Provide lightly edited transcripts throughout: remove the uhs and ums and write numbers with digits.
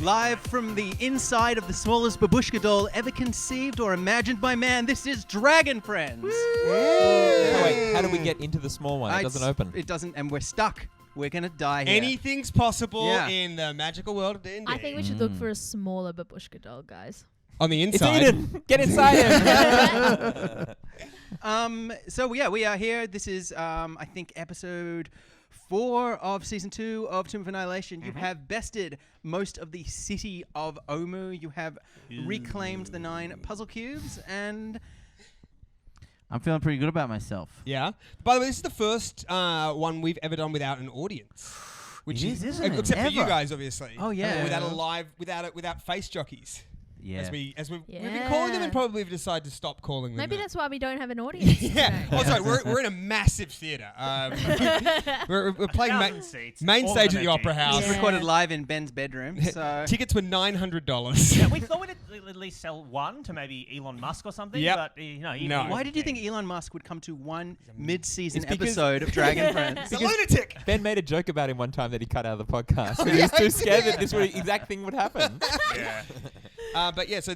Live from the inside of the smallest babushka doll ever conceived or imagined by man, this is Dragon Friends. Oh, wait, how do we get into the small one? It doesn't open. It doesn't, and we're stuck. We're going to die here. Anything's possible Yeah. in the magical world of D&D. I think we should look for a smaller babushka doll, guys. On the It's inside. Eden. Get inside him. So yeah, we are here. This is, I think, episode 4 of season 2 of Tomb of Annihilation. You have bested most of the city of Omu. You have reclaimed the 9 puzzle cubes, and I'm feeling pretty good about myself. Yeah. By the way, this is the first one we've ever done without an audience. Which It is, isn't it? except for you Ever. guys, obviously. Oh, yeah. Without a live, without face jockeys. Yeah. We've been calling them and probably decided to stop calling them. Maybe that. that's why we don't have an audience. Yeah. today. Oh, sorry. We're in a massive theatre. We're playing 1,000 seats. main All stage of at the them Opera empty. House. it's Yeah. recorded live in Ben's bedroom. So Tickets were $900. Yeah, we thought we'd at least sell one to maybe Elon Musk or something. Yep. But no. No. why did you think Elon Musk would come to one mid-season It's because- episode of Dragon Friends? He's a lunatic. Ben made a joke about him one time that he cut out of the podcast. But he was too scared that this exact thing would happen. Yeah. But yeah, so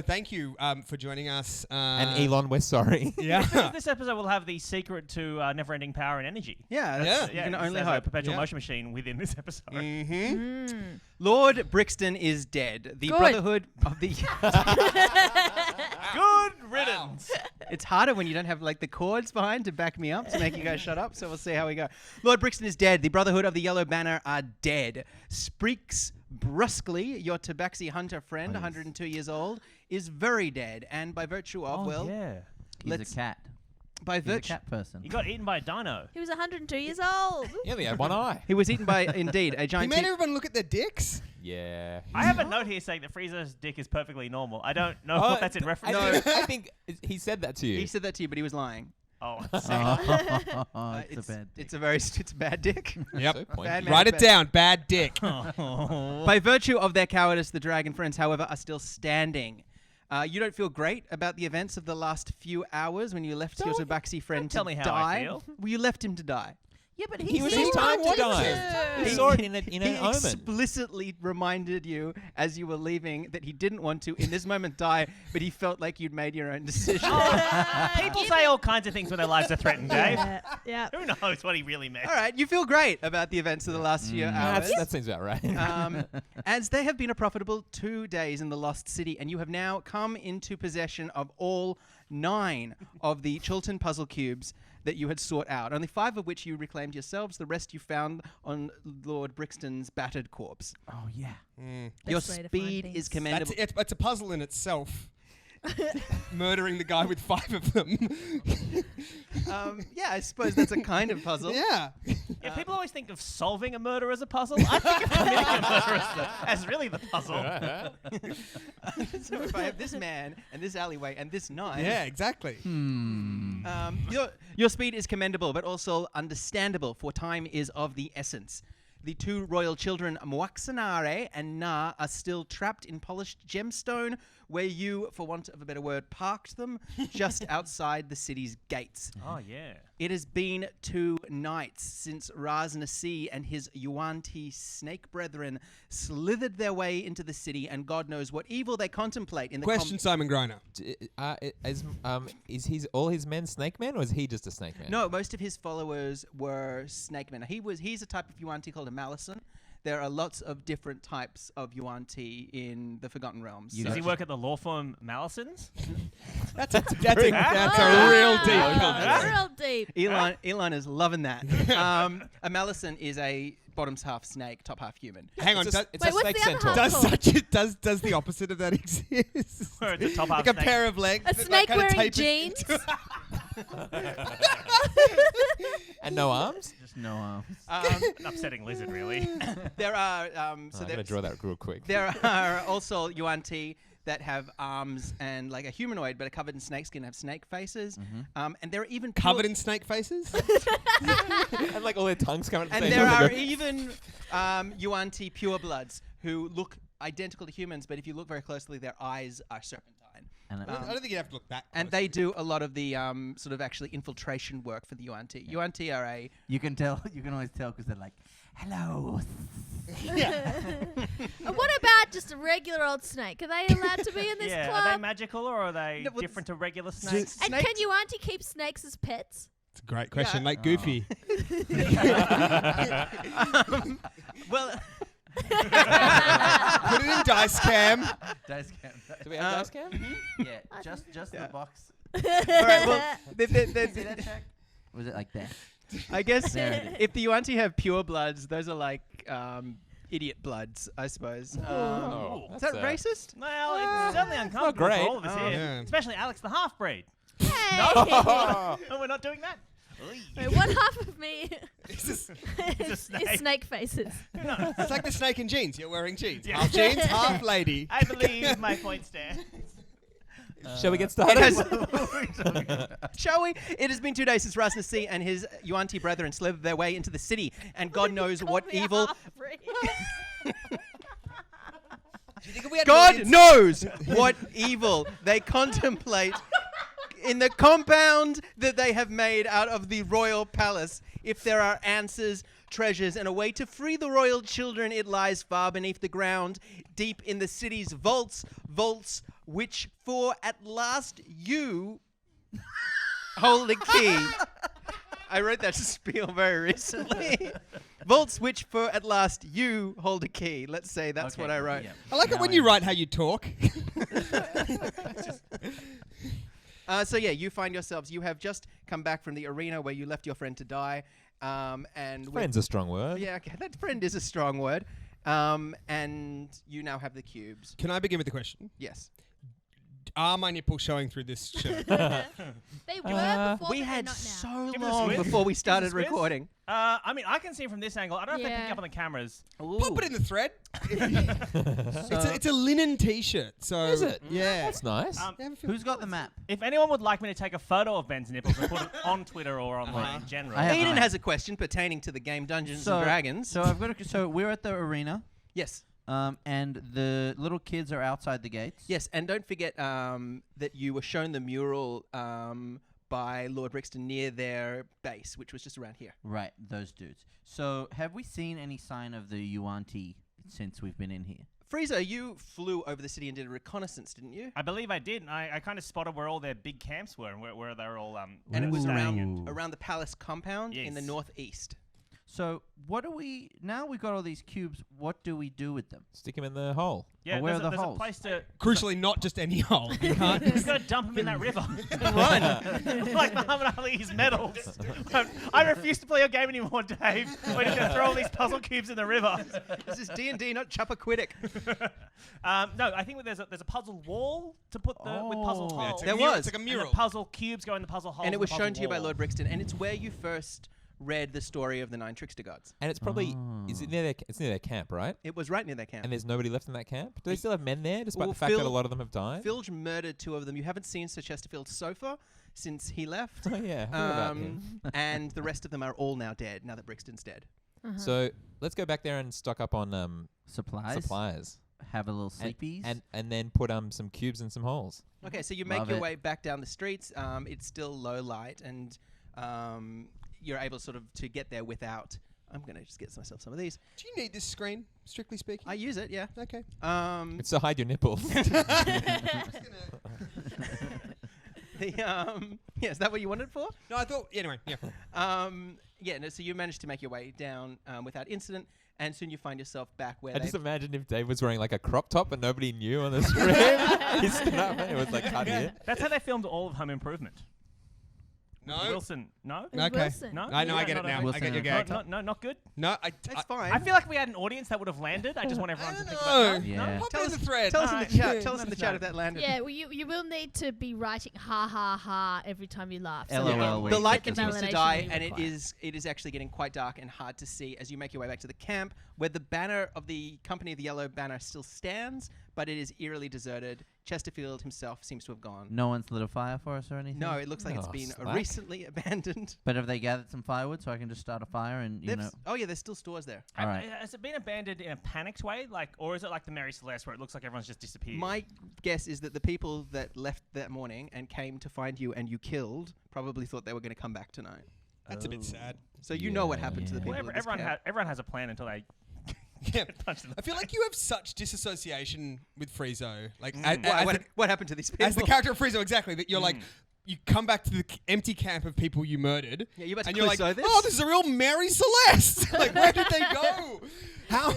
thank you for joining us. And Elon, we're sorry. Yeah. This episode will have the secret to never-ending power and energy. Yeah, that's, Yeah. you can only there's a hope. perpetual Yeah. motion machine within this episode. Mm-hmm. Lord Brixton is dead. The Good. Brotherhood of the... Good riddance. It's harder when you don't have like the chords behind to back me up to make you guys shut up. So we'll see how we go. Lord Brixton is dead. The Brotherhood of the Yellow Banner are dead. Spreeks brusquely, your Tabaxi hunter friend, 102 years old, is very dead. And by virtue of, yeah. He's let's- a cat. by He's a virtue, cat person. You got eaten by a dino. He was 102 years old. He only had one eye. he was eaten by indeed a He giant. made everyone look at their dicks. Yeah. I have a note here saying that Frieza's dick is perfectly normal. I don't know Oh, what that's in reference I to. think, I think he said that to you. He said that to you, but he was lying. Oh, It's a bad. It's a very it's a bad dick. Yep. So pointy. Bad man. Write it down. Bad dick. By virtue of their cowardice, the Dragon Friends, however, are still standing. You don't feel great about the events of the last few hours when you left your Tabaxi friend tell to me how die. I feel. Well, you left him to die. Yeah, but He was said his time to wanted die. He He- saw it in He an omen. explicitly reminded you as you were leaving that he didn't want to, in this moment, die, but he felt like you'd made your own decision. People say all kinds of things when their lives are threatened, Dave. Yeah. Who knows what he really meant? All right, you feel great about the events of the last few hours. That seems about right. As they have been a profitable 2 days in the Lost City, and you have now come into possession of all 9 of the Chilton puzzle cubes that you had sought out, only 5 of which you reclaimed yourselves. The rest you found on Lord Brixton's battered corpse. Oh yeah. Your Best way to find speed things. is commendable. It's a puzzle in itself. Murdering the guy with 5 of them. Yeah, I suppose that's a kind of puzzle. Yeah. Yeah, people always think of solving a murder as a puzzle. I think of committing a murder as really the puzzle. So if I have this man and this alleyway and this knife, Yeah, exactly. your speed is commendable, but also understandable, for time is of the essence. The 2 royal children, Mwaxanare and Na, are still trapped in polished gemstone, where you, for want of a better word, parked them just outside the city's gates. Oh, yeah. It has been 2 nights since Raz Nasi and his Yuan-Ti snake brethren slithered their way into the city, and God knows what evil they contemplate in the Question, Simon Griner. Is all his men snake men, or is he just a snake man? No, most of his followers were snake men. He's a type of Yuan-Ti called a Malison. There are lots of different types of Yuan-Ti in the Forgotten Realms. Does he work at the law firm Mallisons? That's a real deep cut. Real deep. Elon is loving that. A Malison is a bottom's half snake, top half human. Hang on. It's a Wait, what's snake the other centaur. half? Does the opposite of that exist? Where it's a top half Like a snake. pair of legs. A that, snake kinda wearing tape it jeans? into- And no arms? Just no arms. An upsetting lizard, really. There are I'm going to draw that real quick. there are also Yuan-Ti that have arms and like a humanoid, but are covered in snakeskin, have snake faces, and there are even Covered in snake faces? And like all their tongues coming at the and same there time. are They go, even Yuan-Ti purebloods who look identical to humans, but if you look very closely, their eyes are serpentine. And I don't think you'd have to look that. And they do a lot of the sort of actually infiltration work for the Yuan-Ti. Yuan-Ti are a... you can tell. You can always tell because they're like, "Hello." And what about just a regular old snake? Are they allowed to be in this Yeah, club? are they magical or are they No, well, different to regular snakes? And Snakes- can you auntie keep snakes as pets? It's a great question, like Oh. Goofy. Well... Put it in dice cam. Dice cam. Do we have dice cam? Yeah, just Yeah. the box. All right, well, See that check? Was it like that? I guess There it is. if the Yuan-Ti have pure bloods, those are like idiot bloods, I suppose. Oh, Is that that's, racist? Well, it's certainly uncomfortable great. for all of us Oh. here, Yeah. especially Alex the half-breed. Hey. No, we're not doing that. Wait, one half of me It's, just- is snake. snake faces. it's like the snake in jeans. You're wearing jeans. Yeah. Half jeans, half lady. I believe my point stands. Shall we get It started? has, shall we? It has been 2 days since Ras Nasi and his Yuan-Ti brethren slithered their way into the city, and God knows what Call me a evil. half-breed. Do you think if we had an God audience- knows what evil they contemplate in the compound that they have made out of the royal palace. If there are answers, treasures, and a way to free the royal children, it lies far beneath the ground, deep in the city's vaults, which for at last you hold the key. I wrote that spiel very recently. Vaults which for at last you hold a key. Let's say that's Okay, what I wrote. yeah. I like it Now when I you know. write how you talk. So yeah, you find yourselves. You have just come back from the arena where you left your friend to die, and with- Friend's a strong word. yeah, okay, that friend is a strong word. And you now have the cubes. Can I begin with the question? Yes, Are my nipples showing through this shirt? They were before, we but had they're not now. so Give it a long squeeze. before we Give it a started squeeze. recording. I mean, I can see from this angle. I don't know if they're picking Yeah. up on the cameras. Pop it in the thread. It's a linen t-shirt. So Is it? Yeah. That's nice. Yeah, I feel- Who's got the map? If anyone would like me to take a photo of Ben's nipples and put it on Twitter or online in general, I have- Eden Alright. has a question pertaining to the game Dungeons and Dragons. So I've got. So we're at the arena, yes, and the little kids are outside the gates. yes, and don't forget that you were shown the mural by Lord Brixton near their base, which was just around here. Right, those dudes. So have we seen any sign of the Yuan-Ti since we've been in here? Frieza, you flew over the city and did a reconnaissance, didn't you? I believe I did. And I kind of spotted where all their big camps were and where they're all. And it was staying. around the palace compound in the Yes. northeast. So what do we now? We've got all these cubes. What do we do with them? Stick him in the hole. Yeah, where are there's, the there's a holes? place to Crucially, not just any hole. You can't. You've got to dump him in that river. Run! Like Muhammad Ali's medals. I refuse to play your game anymore, Dave. We're just going to throw all these puzzle cubes in the river. This is D&D, not Chappaquiddick. No, I think there's a puzzle wall to put with puzzle Oh. Yeah, holes. it's There a mural. was. It's like a And mural. the puzzle cubes go in the puzzle holes. And it was the shown puzzle to you by wall. Lord Brixton, and it's where you first read the story of the 9 trickster gods. And it's probably is it near their it's near their camp, right? It was right near their camp. And there's nobody left in that camp. Do they still have men there, despite Well, the fact that a Phil- lot of them have died? Filge murdered 2 of them. You haven't seen Sir Chesterfield so far since he left. Oh yeah, I heard about him. And the rest of them are all now dead, now that Brixton's dead. Uh-huh. So let's go back there and stock up on Supplies. supplies, Have a little and, sleepies. and then put some cubes in some holes. Okay, so you make Love your it. way back down the streets. It's still low light, and you're able sort of to get there without... I'm going to just get myself some of these. Do you need this screen, strictly speaking? I use it, yeah. Okay. It's to hide your nipples. Yeah, is that what you wanted it for? No, I thought. Anyway, yeah. Yeah, no, so you managed to make your way down without incident, and soon you find yourself back where I they... just imagine if Dave was wearing like a crop top and nobody knew on the screen. He stood up and it was like cut here. That's how they filmed all of Home Improvement. No. Wilson, no? It was Okay. Wilson. No? I know. I Yeah, get it not now. a- I get your Wilson. gag. No, not good. No, That's fine. I feel like we had an audience that would have landed. I just want everyone to think about No. that. Yeah. Pop Tell it in us- the thread. Tell us in the Alright. chat. Tell us in Let the us chat know. if that landed. Yeah, well, you will need to be writing ha ha ha every time you laugh. LOL, you get- wait. The get light the continues to validation die, you and require. it is actually getting quite dark and hard to see as you make your way back to the camp, where the banner of the Company of the Yellow Banner still stands, but it is eerily deserted. Chesterfield himself seems to have gone. No one's lit a fire for us or anything? No, it looks like it's Oh, been slack. recently abandoned. But have they gathered some firewood so I can just start a fire and, you They've know... s- oh yeah, there's still stores there. All right. Has it been abandoned in a panicked way, or is it like the Mary Celeste where it looks like everyone's just disappeared? My guess is that the people that left that morning and came to find you and you killed probably thought they were going to come back tonight. That's a bit sad. So you know what Yeah. happened to the Yeah. people. Well, of this camp. everyone has a plan until they Yeah. get punched in the I feel like you have such disassociation with Friezo. Like, What happened to these people? as the character of Friezo, exactly. That you're like, you come back to the empty camp of people you murdered. Yeah, you about to and you're like, Clouseau this? oh, this is a real Mary Celeste. Like, where did they go? How?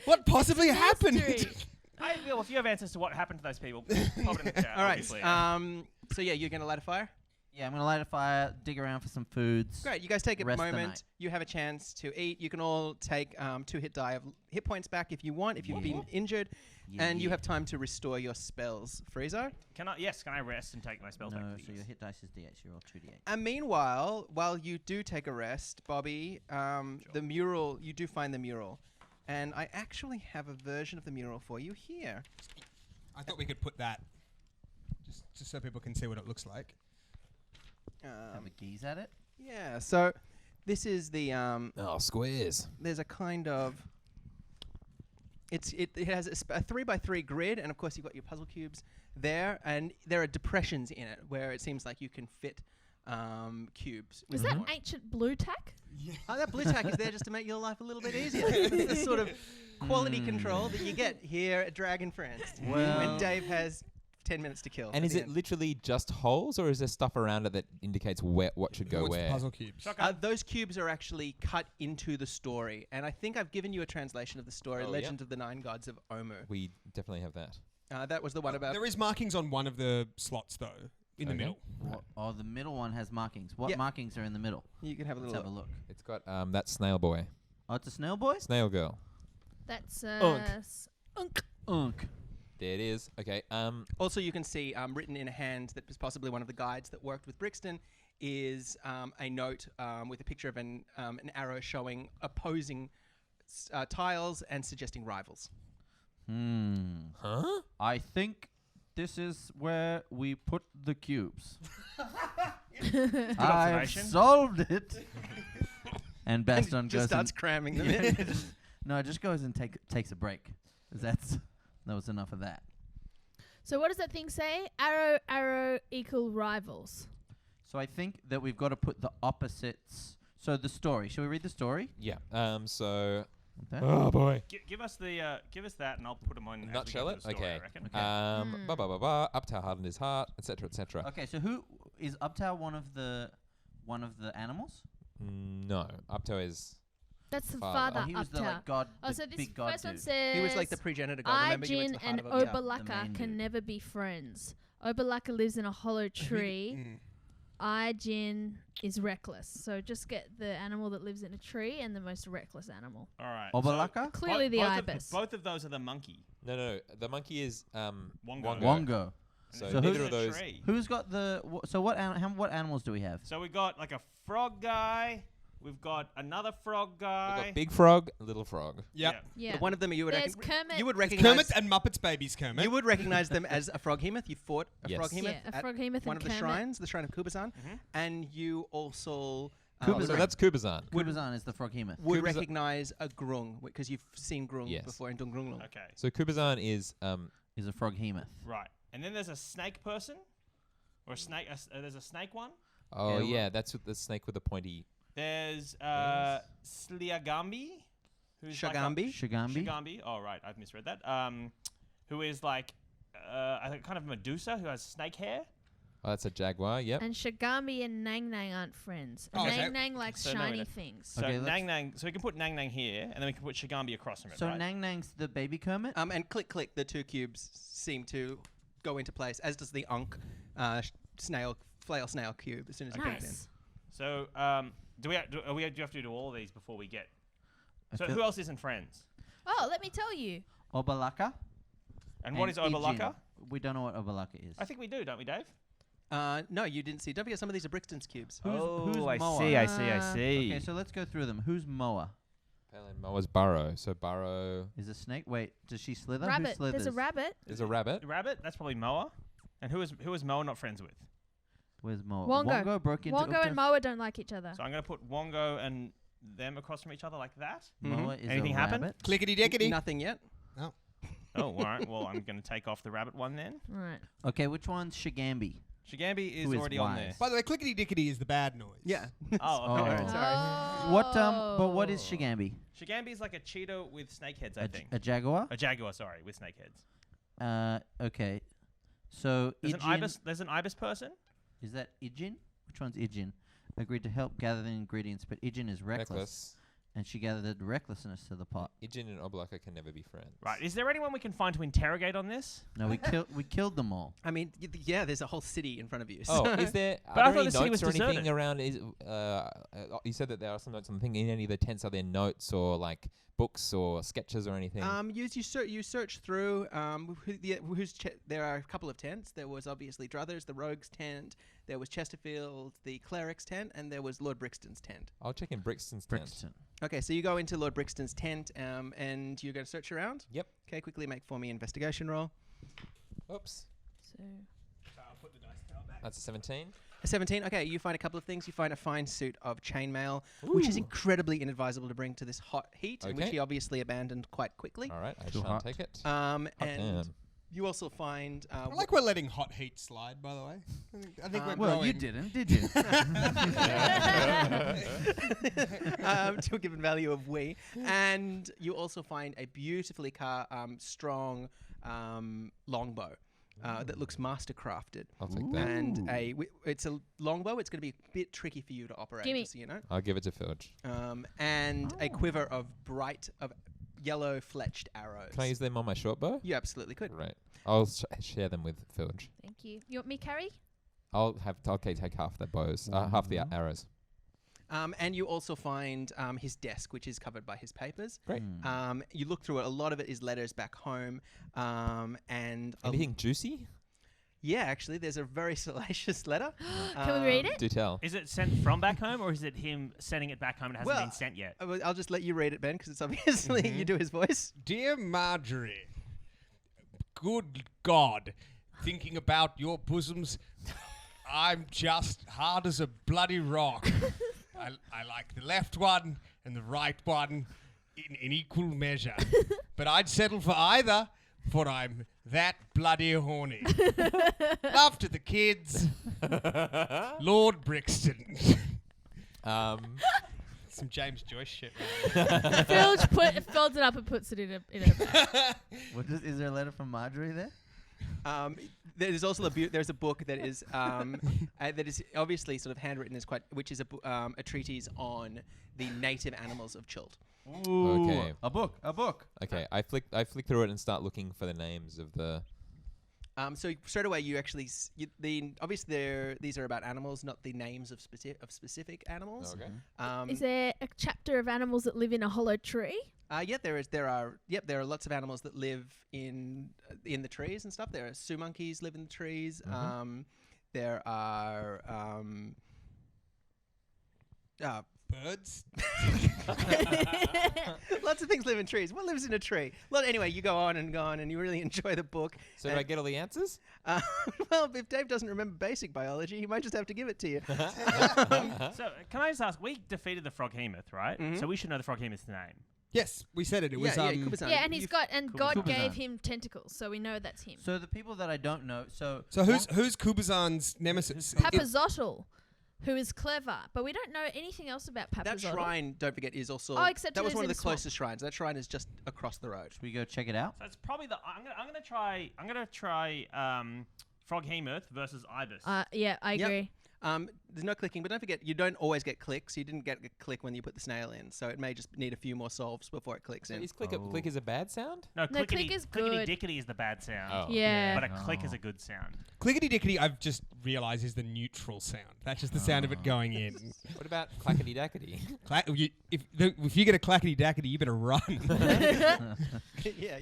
What possibly happened? Mystery. If you have answers to what happened to those people, pop it in the chat. All right. obviously. So yeah, you're going to light a fire? Yeah, I'm going to light a fire, dig around for some foods. Great. You guys take a Rest the moment. night. You have a chance to eat. You can all take 2 hit die of hit points back if you want, if you've been injured. Yeah, and you yeah. have time to restore your spells, Friezo. Can I rest and take my spells back, No, please? so your hit dice is d8, so you roll 2d8. And meanwhile, while you do take a rest, Bobby, the mural, you do find the mural. And I actually have a version of the mural for you here. I thought we could put that just so people can see what it looks like. Have a gaze at it. Yeah, so this is the Oh, squares. there's a kind of it has a 3x3 grid, and of course you've got your puzzle cubes there, and there are depressions in it where it seems like you can fit cubes. Is with that one. ancient blue tack? Oh, that blue tack is there just to make your life a little bit easier. It's the sort of quality control that you get here at Dragon Friends when Well- Dave has 10 minutes to kill. And at is the it end. literally just holes, or is there stuff around it that indicates what should go What's the where? puzzle cubes? Those cubes are actually cut into the story, and I think I've given you a translation of the story, Oh, yeah. Legend of the Nine Gods of Omu. We definitely have that. That was the one about. There is markings on one of the slots though, in the Okay. middle. Oh, the middle one has markings. What Yeah. markings are in the middle? You can have a Let's little have a look. look. It's got that snail boy, Oh, it's a snail boy? snail girl. That's Unk. Unk. There it is. Okay. Also, you can see written in a hand that was possibly one of the guides that worked with Brixton is a note with a picture of an arrow showing opposing tiles and suggesting rivals. Huh? I think this is where we put the cubes. I've observation. solved it. And Baston just goes starts and cramming them in. no, it just goes and takes a break. 'Cause that was enough of that. So what does that thing say? Arrow, arrow equal rivals. So I think that we've got to put the opposites. So the story. Shall we read the story? Yeah. So. Okay. Oh boy. Give us that, and I'll put them on. as we Nutshell go it. through the story, Okay. I reckon. Ba ba ba ba. Uptown hardened his heart, etc. etc. Okay. So who is Uptow? One of the animals? No, Uptow is. That's the Father. father Oh, he was the Uptow. like god. Oh, the so this big god first one dude. says He was like the progenitor god. Remember, you went to Ijin the heart and of Uptow. the Obalaka main can dude. never be friends. Obalaka lives in a hollow tree. Ijin is reckless. So just get the animal that lives in a tree and the most reckless animal. All right. Obalaka? Clearly the both ibis. both of those are the monkey. No. The monkey is Wongo. Wongo. So So neither who's of those. Tree. Who's got the? So what animals do we have? So we got like a frog guy. We've got another frog We've guy. got big frog, little frog. Yep. Yeah. One of them you would There's Kermit. you would Kermit recognize. and Muppets Babies Kermit. You would recognize them as a froghemoth. You fought a Yes. froghemoth Yeah, a at froghemoth one and of the Kermit. shrines, the shrine of Kubazan, Mhm. and you also Kubazan. So that's Kubazan. Kubazan is the froghemoth. would Kubazan- recognize a grung because you've seen grung Yes. before in Dungrunglung. Okay. So Kubazan is Is a froghemoth. Right. And then there's a snake person, or a snake. There's a snake one. oh Yeah, yeah, that's with the snake with the pointy. There's Sliagambi, who's Shagambi. Shigambi. Shigambi. Oh right, I've misread that. Who is like I think kind of Medusa who has snake hair. Oh, that's a jaguar. Yep. And Shigami and Nang Nang aren't friends. Oh, okay. Nang Nang likes So no, we shiny don't- things. So Okay, let's- Nang Nang. So we can put Nang Nang here, and then we can put Shigambi across from it. So right? Nang Nang's the baby Kermit. And click, click. The two cubes seem to go into place, as does the Unk flail snail cube. As soon as you put it in. Nice. So do we have to do all of these before we get? I So feel- who else isn't friends? Oh, let me tell you. Obalaka. And what is Obalaka? Ijin. We don't know what Obalaka is. I think we do, don't we, Dave? No, you didn't see. Don't forget, some of these are Brixton's cubes. Who's I Moa? see. I see. I Ah. see. Okay, so let's go through them. Who's Moa? Pale and Moa's burrow. So burrow Is a snake? Wait, does she slither? Who Rabbit. slithers? There's a rabbit. is a rabbit. The rabbit. That's probably Moa. And who is Moa not friends with? Where's Moa? Wongo. broke into Wongo and Ukta. Moa don't like each other. So I'm gonna put Wongo and them across from each other like that. Moa is Anything a happen? rabbit. Clickety dickety. Nothing yet. Oh, all right. Well, I'm gonna take off the rabbit one then. Right. Okay, which one's Shigambi? Shigambi is Who is already on there. wise? By the way, clickety dickety is the bad noise. Yeah. Oh, okay. Oh. Sorry. But what is Shigambi? Shigambi is like a cheetah with snake heads, I think. A jaguar? A jaguar, sorry, with snake heads. Okay. So There's an Ijin- ibis. There's an ibis person. Is that Ijin? Which one's Ijin? Agreed to help gather the ingredients, but Ijin is reckless, and she gathered recklessness to the pot. Ijin and Oblaka can never be friends. Right. Is there anyone we can find to interrogate on this? No, we killed them all. I mean, yeah, there's a whole city in front of you. Oh, so- is there? But I Are thought there the any city notes was or anything deserted. around? You said that there are some notes on the thing. In any of the tents, are there notes or like books or sketches or anything? You search through. There are a couple of tents. There was obviously Druthers, the Rogue's tent. There was Chesterfield, the Cleric's tent, and there was Lord Brixton's tent. I'll check in Brixton's tent. Brixton. Okay, so you go into Lord Brixton's tent, and you're going to search around. Yep. Okay, quickly make for me investigation roll. Oops. So That's a 17. A 17. Okay, you find a couple of things. You find a fine suit of chainmail, which is incredibly inadvisable to bring to this hot heat, and which Okay. he obviously abandoned quite quickly. All right, I Too shall hot. take it. And damn. you also find. I like we're letting hot heat slide, by the way. I think we're Well, growing. you didn't, did you? to a given value of we, and you also find a beautifully strong longbow that looks mastercrafted. I'll take that. And it's a longbow. It's going to be a bit tricky for you to operate, Gimme. just so you know. I'll give it to Filch. And a quiver of yellow fletched arrows. Can I use them on my short bow? You absolutely could. Right. I'll share them with Filch. thank you. You want me carry? I'll take half the bows, half the arrows. And you also find his desk, which is covered by his papers. Great. You look through it. A lot of it is letters back home. And Anything juicy? yeah, actually, there's a very salacious letter. Can we read it? Do tell. Is it sent from back home, or is it him sending it back home and it hasn't Well, been sent yet? I'll just let you read it, Ben, because it's obviously you do his voice. Dear Marjorie, good God, thinking about your bosoms, I'm just hard as a bloody rock. I like the left one and the right one in equal measure. But I'd settle for either, for I'm that bloody horny. Love to the kids. Lord Brixton. Some James Joyce shit. Right? Filch folds it up and puts it in a bag. Is there a letter from Marjorie there? There's also there's a book that is that is obviously sort of handwritten which is a treatise on the native animals of Chult. Ooh, Okay. A book. Okay, I flick through it and start looking for the names of the. So straight away you actually obviously these are about animals, not the names of specific animals. Okay. Is there a chapter of animals that live in a hollow tree? There are lots of animals that live in the trees and stuff. There are Sioux monkeys live in the trees. There are Birds. lots of things live in trees. What lives in a tree? Well, anyway, you go on, and you really enjoy the book. So do I get all the answers? Well, if Dave doesn't remember basic biology, he might just have to give it to you. So, can I just ask? We defeated the Froghemoth, right? So we should know the Froghemoth's name. Yes, we said it. It was Kubazan. Yeah, and God Kubazan. gave him tentacles, so we know that's him. So the people that I don't know. So who's Kubazan's nemesis? Papazotl, who is clever, but we don't know anything else about Papazotl. That shrine, don't forget, is also except that it was is one of in the the swamp. closest shrines. That shrine is just across the road. Should we go check it out? So it's probably I'm gonna try Froghemoth versus Ibis. Yeah, I Yep. agree. There's no clicking, but don't forget, you don't always get clicks. You didn't get a click when you put the snail in, so it may just need a few more solves before it clicks So in. is click is a bad sound? No, No, click is good. dickety is the bad sound. Oh. Yeah. But a click is a good sound. Clickety dickety, I've just realised, is the neutral sound. That's just the sound of it going in. What about clackety dackety? If you get a clackety dackety, you better run. Yeah,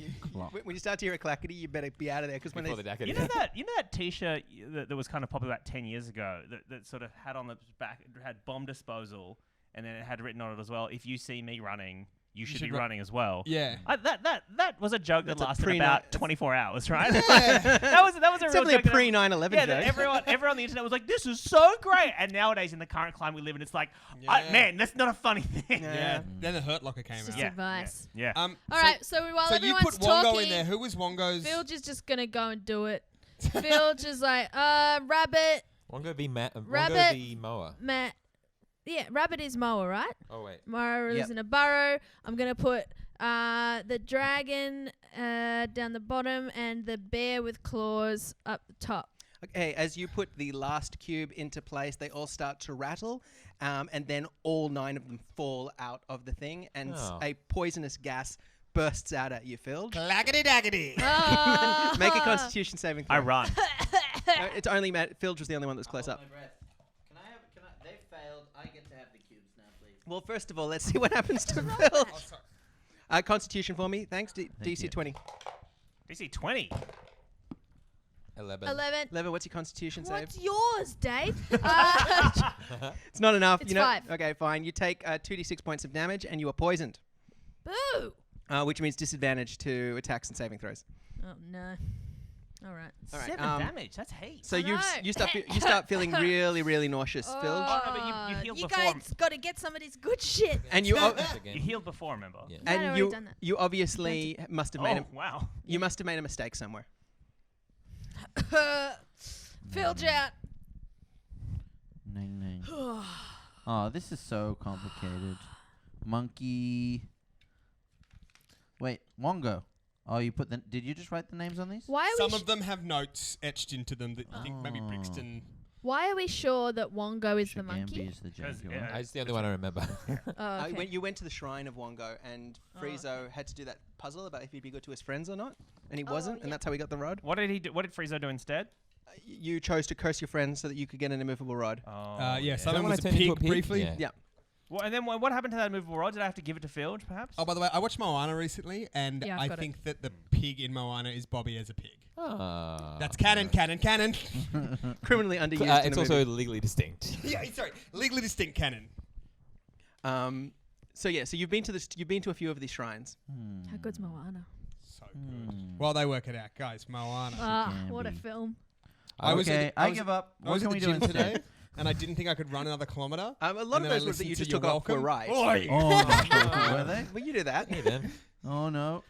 when you start to hear a clackety, you better be out of there because when Before they the dackety. You know that T-shirt that was kind of popular about 10 years ago that sort of had on the back, it had bomb disposal, and then it had written on it as well, if you see me running, you should should be ru- running as well. Yeah. That was a joke that That's a lasted pre-ni- about that's- 24 hours, right? that was a It's real definitely joke a that- pre 9/11 Yeah, joke. that everyone on the internet was like, "This is so great," and nowadays in the current climate we live in, it's like, Yeah. man, that's not a funny thing. Yeah. Then the Hurt Locker came It's out. just advice. Yeah. All right, so while So you everyone's put Wongo talking, in there. Who was Wongo's? Filge is just gonna go and do it. Filge is like, rabbit, Wongo v Wongo Rabbit. v Moa. Matt. Yeah, rabbit is Moa, right? Oh wait. Moa lives Yep. in a burrow. I'm gonna put the dragon down the bottom and the bear with claws up the top. Okay, as you put the last cube into place, they all start to rattle, and then all 9 of them fall out of the thing, and Oh. a poisonous gas bursts out at you, Phil. Claggity daggity. Ah. Make a Constitution saving throw. I run. It's only Filge was the only one that was close up. They failed. I get to have the cubes now, please. Well, first of all, let's see what happens to Phil. Oh, sorry. Constitution for me, thanks. DC you. 20. DC 20. 11. 11. 11, what's your Constitution save? What's yours, Dave? It's not enough. It's you know. 5. Okay, fine. You take 2d6 points of damage, and you are poisoned, Boo! which means disadvantage to attacks and saving throws. Oh no. All right. All right. 7 damage. That's heaps. So I you know. you start feeling really, really nauseous, Phil. Oh, no, but you healed you before. guys got to get some of this good shit. And you You healed before, remember? Yeah. I'd and already you done that. you obviously must have made Oh, wow. you must have made a mistake somewhere. Filge out. Ning, ning. Oh, this is so complicated. Monkey. Wait, Wongo. Oh, you put the. Did you just write the names on these? Why are Some we? of them have notes etched into them that you think maybe Oh. Brixton. Why are we sure that Wongo is the Shagambi monkey? is the 'Cause, jaguar. yeah. It's the only one I remember. Oh, okay. You went to the shrine of Wongo, and Friezo had to do that puzzle about if he'd be good to his friends or not, and he wasn't, yeah. and that's how he got the rod. What did he do? What did Friezo do instead? You chose to curse your friends so that you could get an immovable rod. Oh, Yeah, Is that someone when I was a turned into pig briefly. Yeah. Yeah. Well, and then what happened to that movable rod? Did I have to give it to Filge, perhaps? Oh, by the way, I watched Moana recently, and Yeah, I've I got it. think that the pig in Moana is Bobby as a pig. Ah. That's canon, canon, canon. Criminally underused. in It's the also movie. legally distinct. Yeah, sorry, legally distinct canon. So you've been to you've been to a few of these shrines. How good's Moana? So good. Well, they work it out, guys. Moana. Ah, what a Shagambi. film. I was at Okay, the- I was give at- up. I What was can at we the do gym instead? today, and I didn't think I could run another kilometer. A lot And of then I those ones that you listened just to took You're off were Welcome. right. Oh, were they? Well, you do that. Hey then. Oh no.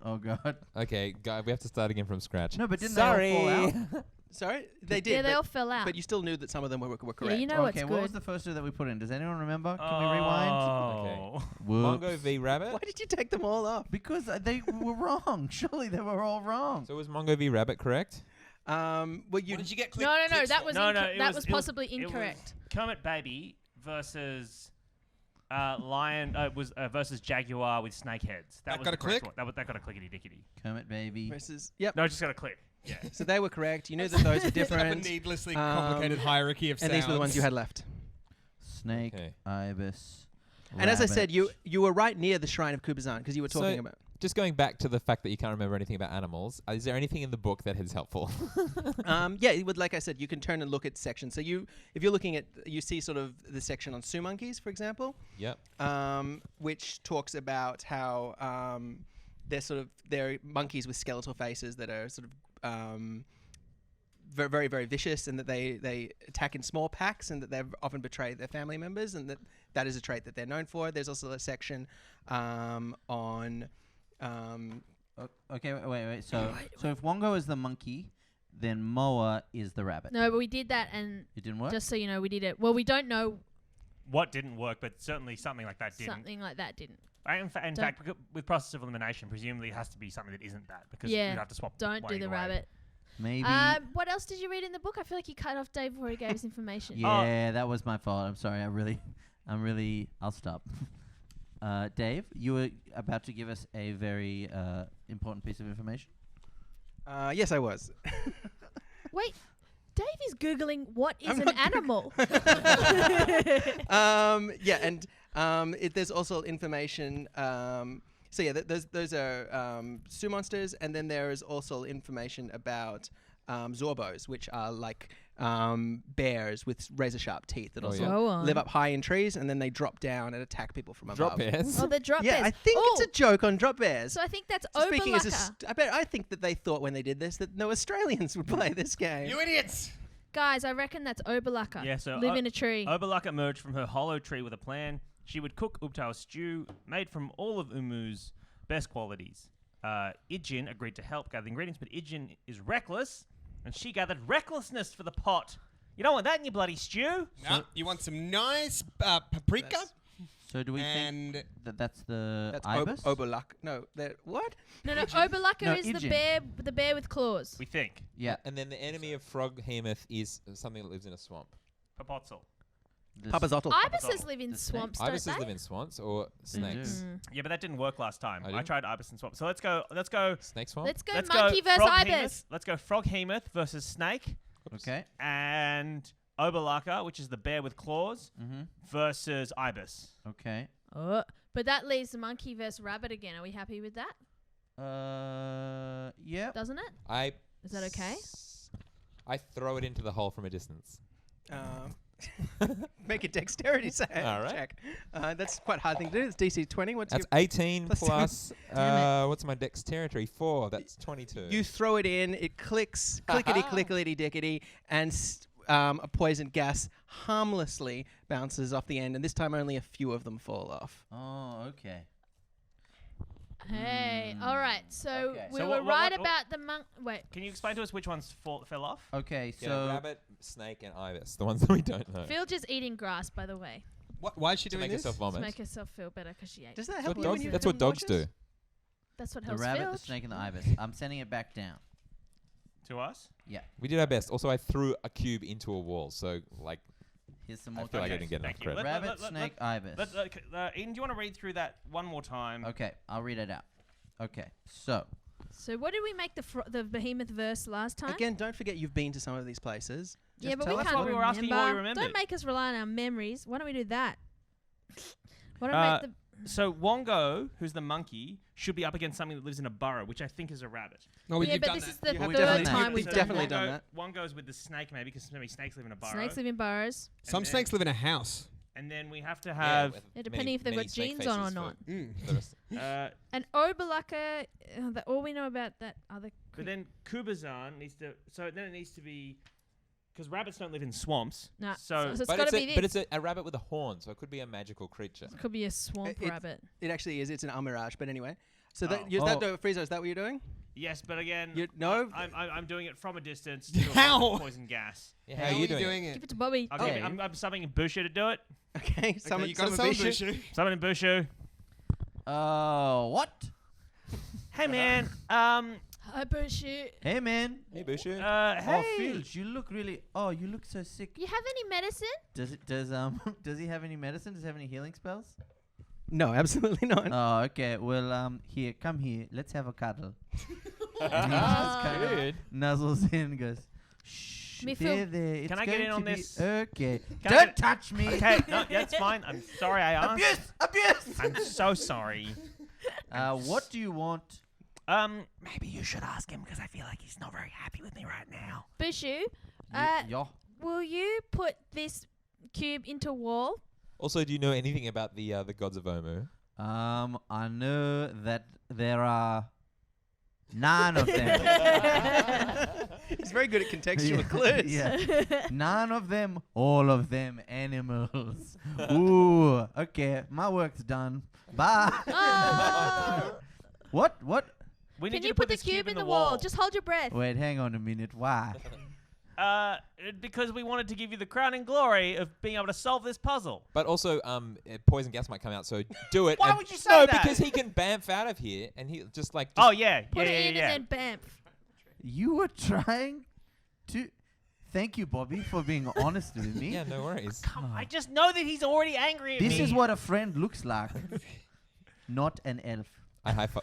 Oh god. Okay, guy, we have to start again from scratch. No, but didn't Sorry. they all fall out? Sorry, they did. Yeah, they but, all fell out. but you still knew that some of them were correct. Yeah, you know what's Okay, good. what was the first two that we put in? Does anyone remember? Can we Oh. rewind? Mongo Whoops. v Rabbit. Why did you take them all off? Because they were wrong. Surely they were all wrong. So was Mongo v Rabbit correct? Well, you What did you get? No, clips that from? was No, that it was was possibly it was incorrect. Kermit Baby versus Lion versus Jaguar with snake heads. That was got the a correct click? one. That got a clickety dickety. Kermit baby. versus yep. No, just got a click. Yeah. So they were correct. You knew that those were Set up a different, needlessly complicated hierarchy of and sounds. these were the ones you had left. Snake. Okay. Ibis. And as I said, rabbit. you were right near the shrine of Kubazan because you were talking So- about. Just going back to the fact that you can't remember anything about animals, is there anything in the book that is helpful? Yeah, it would, like I said, you can turn and look at sections. So if you're looking at, you see sort of the section on Sioux monkeys, for example, Yep. which talks about how they're monkeys with skeletal faces that are sort of very, very, very vicious, and that they attack in small packs, and that they've often betrayed their family members, and that is a trait that they're known for. There's also a section on. Okay, wait. So if Wongo is the monkey, then Moa is the rabbit. No, but we did that, and It didn't work. just so you know, we did it. Well, we don't know What didn't work, but certainly something like that didn't. something like that didn't. In fact, with process of elimination, presumably it has to be something that isn't that because Yeah, you'd have to swap. Don't one do the either way. rabbit. Maybe. What else did you read in the book? I feel like you cut off Dave before he gave us information. Yeah, that was my fault. I'm sorry. I'll stop. Dave, you were about to give us a very important piece of information. Yes, I was. Wait, Dave is Googling what is I'm an not animal. Yeah, and there's also information. So yeah, those are Sioux monsters, and then there is also information about Zorbos, which are like bears with razor sharp teeth that Oh, also yeah. Go on. live up high in trees, and then they drop down and attack people from above. Drop bears. Oh, the drop Yeah, bears. I think oh, it's a joke on drop bears. So I think that's Speaking as a, Oberlacher. I think that they thought when they did this that no Australians would play this game. You idiots! Guys, I reckon that's Oberlacher. Yeah, so Live in a tree. Oberlacher emerged from her hollow tree with a plan. She would cook Ubtao stew made from all of Umu's best qualities. Ijin agreed to help gather the ingredients, but Ijin is reckless, and she gathered recklessness for the pot. You don't want that in your bloody stew. No, you want some nice paprika So do we think and that that's the That's ibis? Oberluck. No, what? No, Oberlacher No, is the Ijin. bear with claws. We think. Yeah. And then the enemy of frog hemoth is something that lives in a swamp. Papotzel. This- Papazotl. Ibises live in The swamps, snake. don't Ibises they? live in swamps or They do. snakes. Yeah, but that didn't work last time. I I didn't? tried ibis and swamp. So let's go. Let's go. Snake swamp? Let's go Let's monkey go versus frog ibis. hemoth. Let's go frog hemoth versus snake, Okay. and Oberlacher, which is the bear with claws, Mm-hmm. versus ibis. Okay. Oh, but that leaves the monkey versus rabbit again. Are we happy with that? Yeah. Doesn't it? I Is that okay? I throw it into the hole from a distance. Make a dexterity All right. check. That's quite a hard thing to do. It's DC 20. What's That's your 18 Let's do it. plus, Damn what's my dexterity? 4. That's 22. You throw it in, it clicks, clickety, clickety, dickety, and a poison gas harmlessly bounces off the end, and this time only a few of them fall off. Oh, okay. Hey, all right. So Okay. we So were what- right what- about the monk. Wait, Can you explain to us which ones fell off? Okay, yeah, so rabbit, snake, and ibis. The ones that we don't know. Phil just eating grass, by the way, why is she to doing make this? herself to vomit. make herself feel better because she ate. Does that That's help what you when dogs, you're that's what dogs do. nauseous? That's what the helps rabbit, Phil. the snake, and the ibis. I'm sending it back down. To us? We did our best. Also, I threw a cube into a wall, so like Here's some I more. feel like I Okay, didn't get enough thank you. credit. Rabbit, snake, ibis. Eden, do you want to read through that one more time? Okay, I'll read it out. Okay, so So what did we make the behemoth verse last time? Again, don't forget you've been to some of these places. yeah, Just but tell we us can't what we were asking you remember. what you remembered. Don't make us rely on our memories. Why don't we do that? Why don't Uh, we make So Wongo, who's the monkey, should be up against something that lives in a burrow, which I think is a rabbit. Oh, yeah, you've but done this that. is the Yeah, we've third definitely- time we've we've definitely done done that. Wongo's with the snake, maybe, because maybe snakes live in a burrow. Snakes live in burrows. Some And snakes live in a house. And then we have to have Yeah, depending if they've got genes on or not. And Oberlacher, all we know about that other. but then Kubazan needs to. So then it needs to be because rabbits don't live in swamps. Nah, So it's But got it's, to be this. but it's a rabbit with a horn, so it could be a magical creature. It could be a swamp It's- rabbit. It actually is. It's an Amirage, but anyway. So Oh. that, Friezo, is that what you're doing? yes, but again, No? I'm doing it from a distance to How? avoid poison gas. Yeah, How how are you doing? it? Give it to Bobby. I'll give Okay. it, I'm summing in Bushu to do it. Okay, Okay, summon you got summon some Bishu. issue. Summon in Bushu. what? Hey man, Hi, Bushy. Hey, man. Hey, Bushu. Oh, hey. Phil, you look really. Oh, you look so sick. You have any medicine? Does he have any medicine? Does he have any healing spells? No, absolutely not. Oh, okay. Well, here, come here. Let's have a cuddle. And he just kind of Good. nuzzles in and goes, shh, Me there, feel- there. It's Can I get going in to on be this? Okay. Can I Don't get- touch me. Okay, no, yeah, it's fine. I'm sorry I asked. Abuse! Abuse! I'm so sorry. What do you want? Maybe you should ask him because I feel like he's not very happy with me right now. Bushu, Yeah. will you put this cube into a wall? Also, do you know anything about the gods of Omu? I know that there are 9 of them. He's very good at contextual Yeah. clues. Yeah. 9 of them, all of them animals. Ooh, okay, my work's done. Bye. Oh. What? We Can need you to put the this cube in the wall? Just hold your breath. Wait, hang on a minute. Why? Because we wanted to give you the crowning glory of being able to solve this puzzle. But also, poison gas might come out, so do it. Why and- would you say no, that? because he can bamf out of here, and he just like. Oh yeah, Put yeah, it yeah, in yeah. and then bamf. You were trying to. Thank you, Bobby, for being honest with me. Yeah, no worries. Come, I just know that he's already angry at me. This is what a friend looks like, not an elf.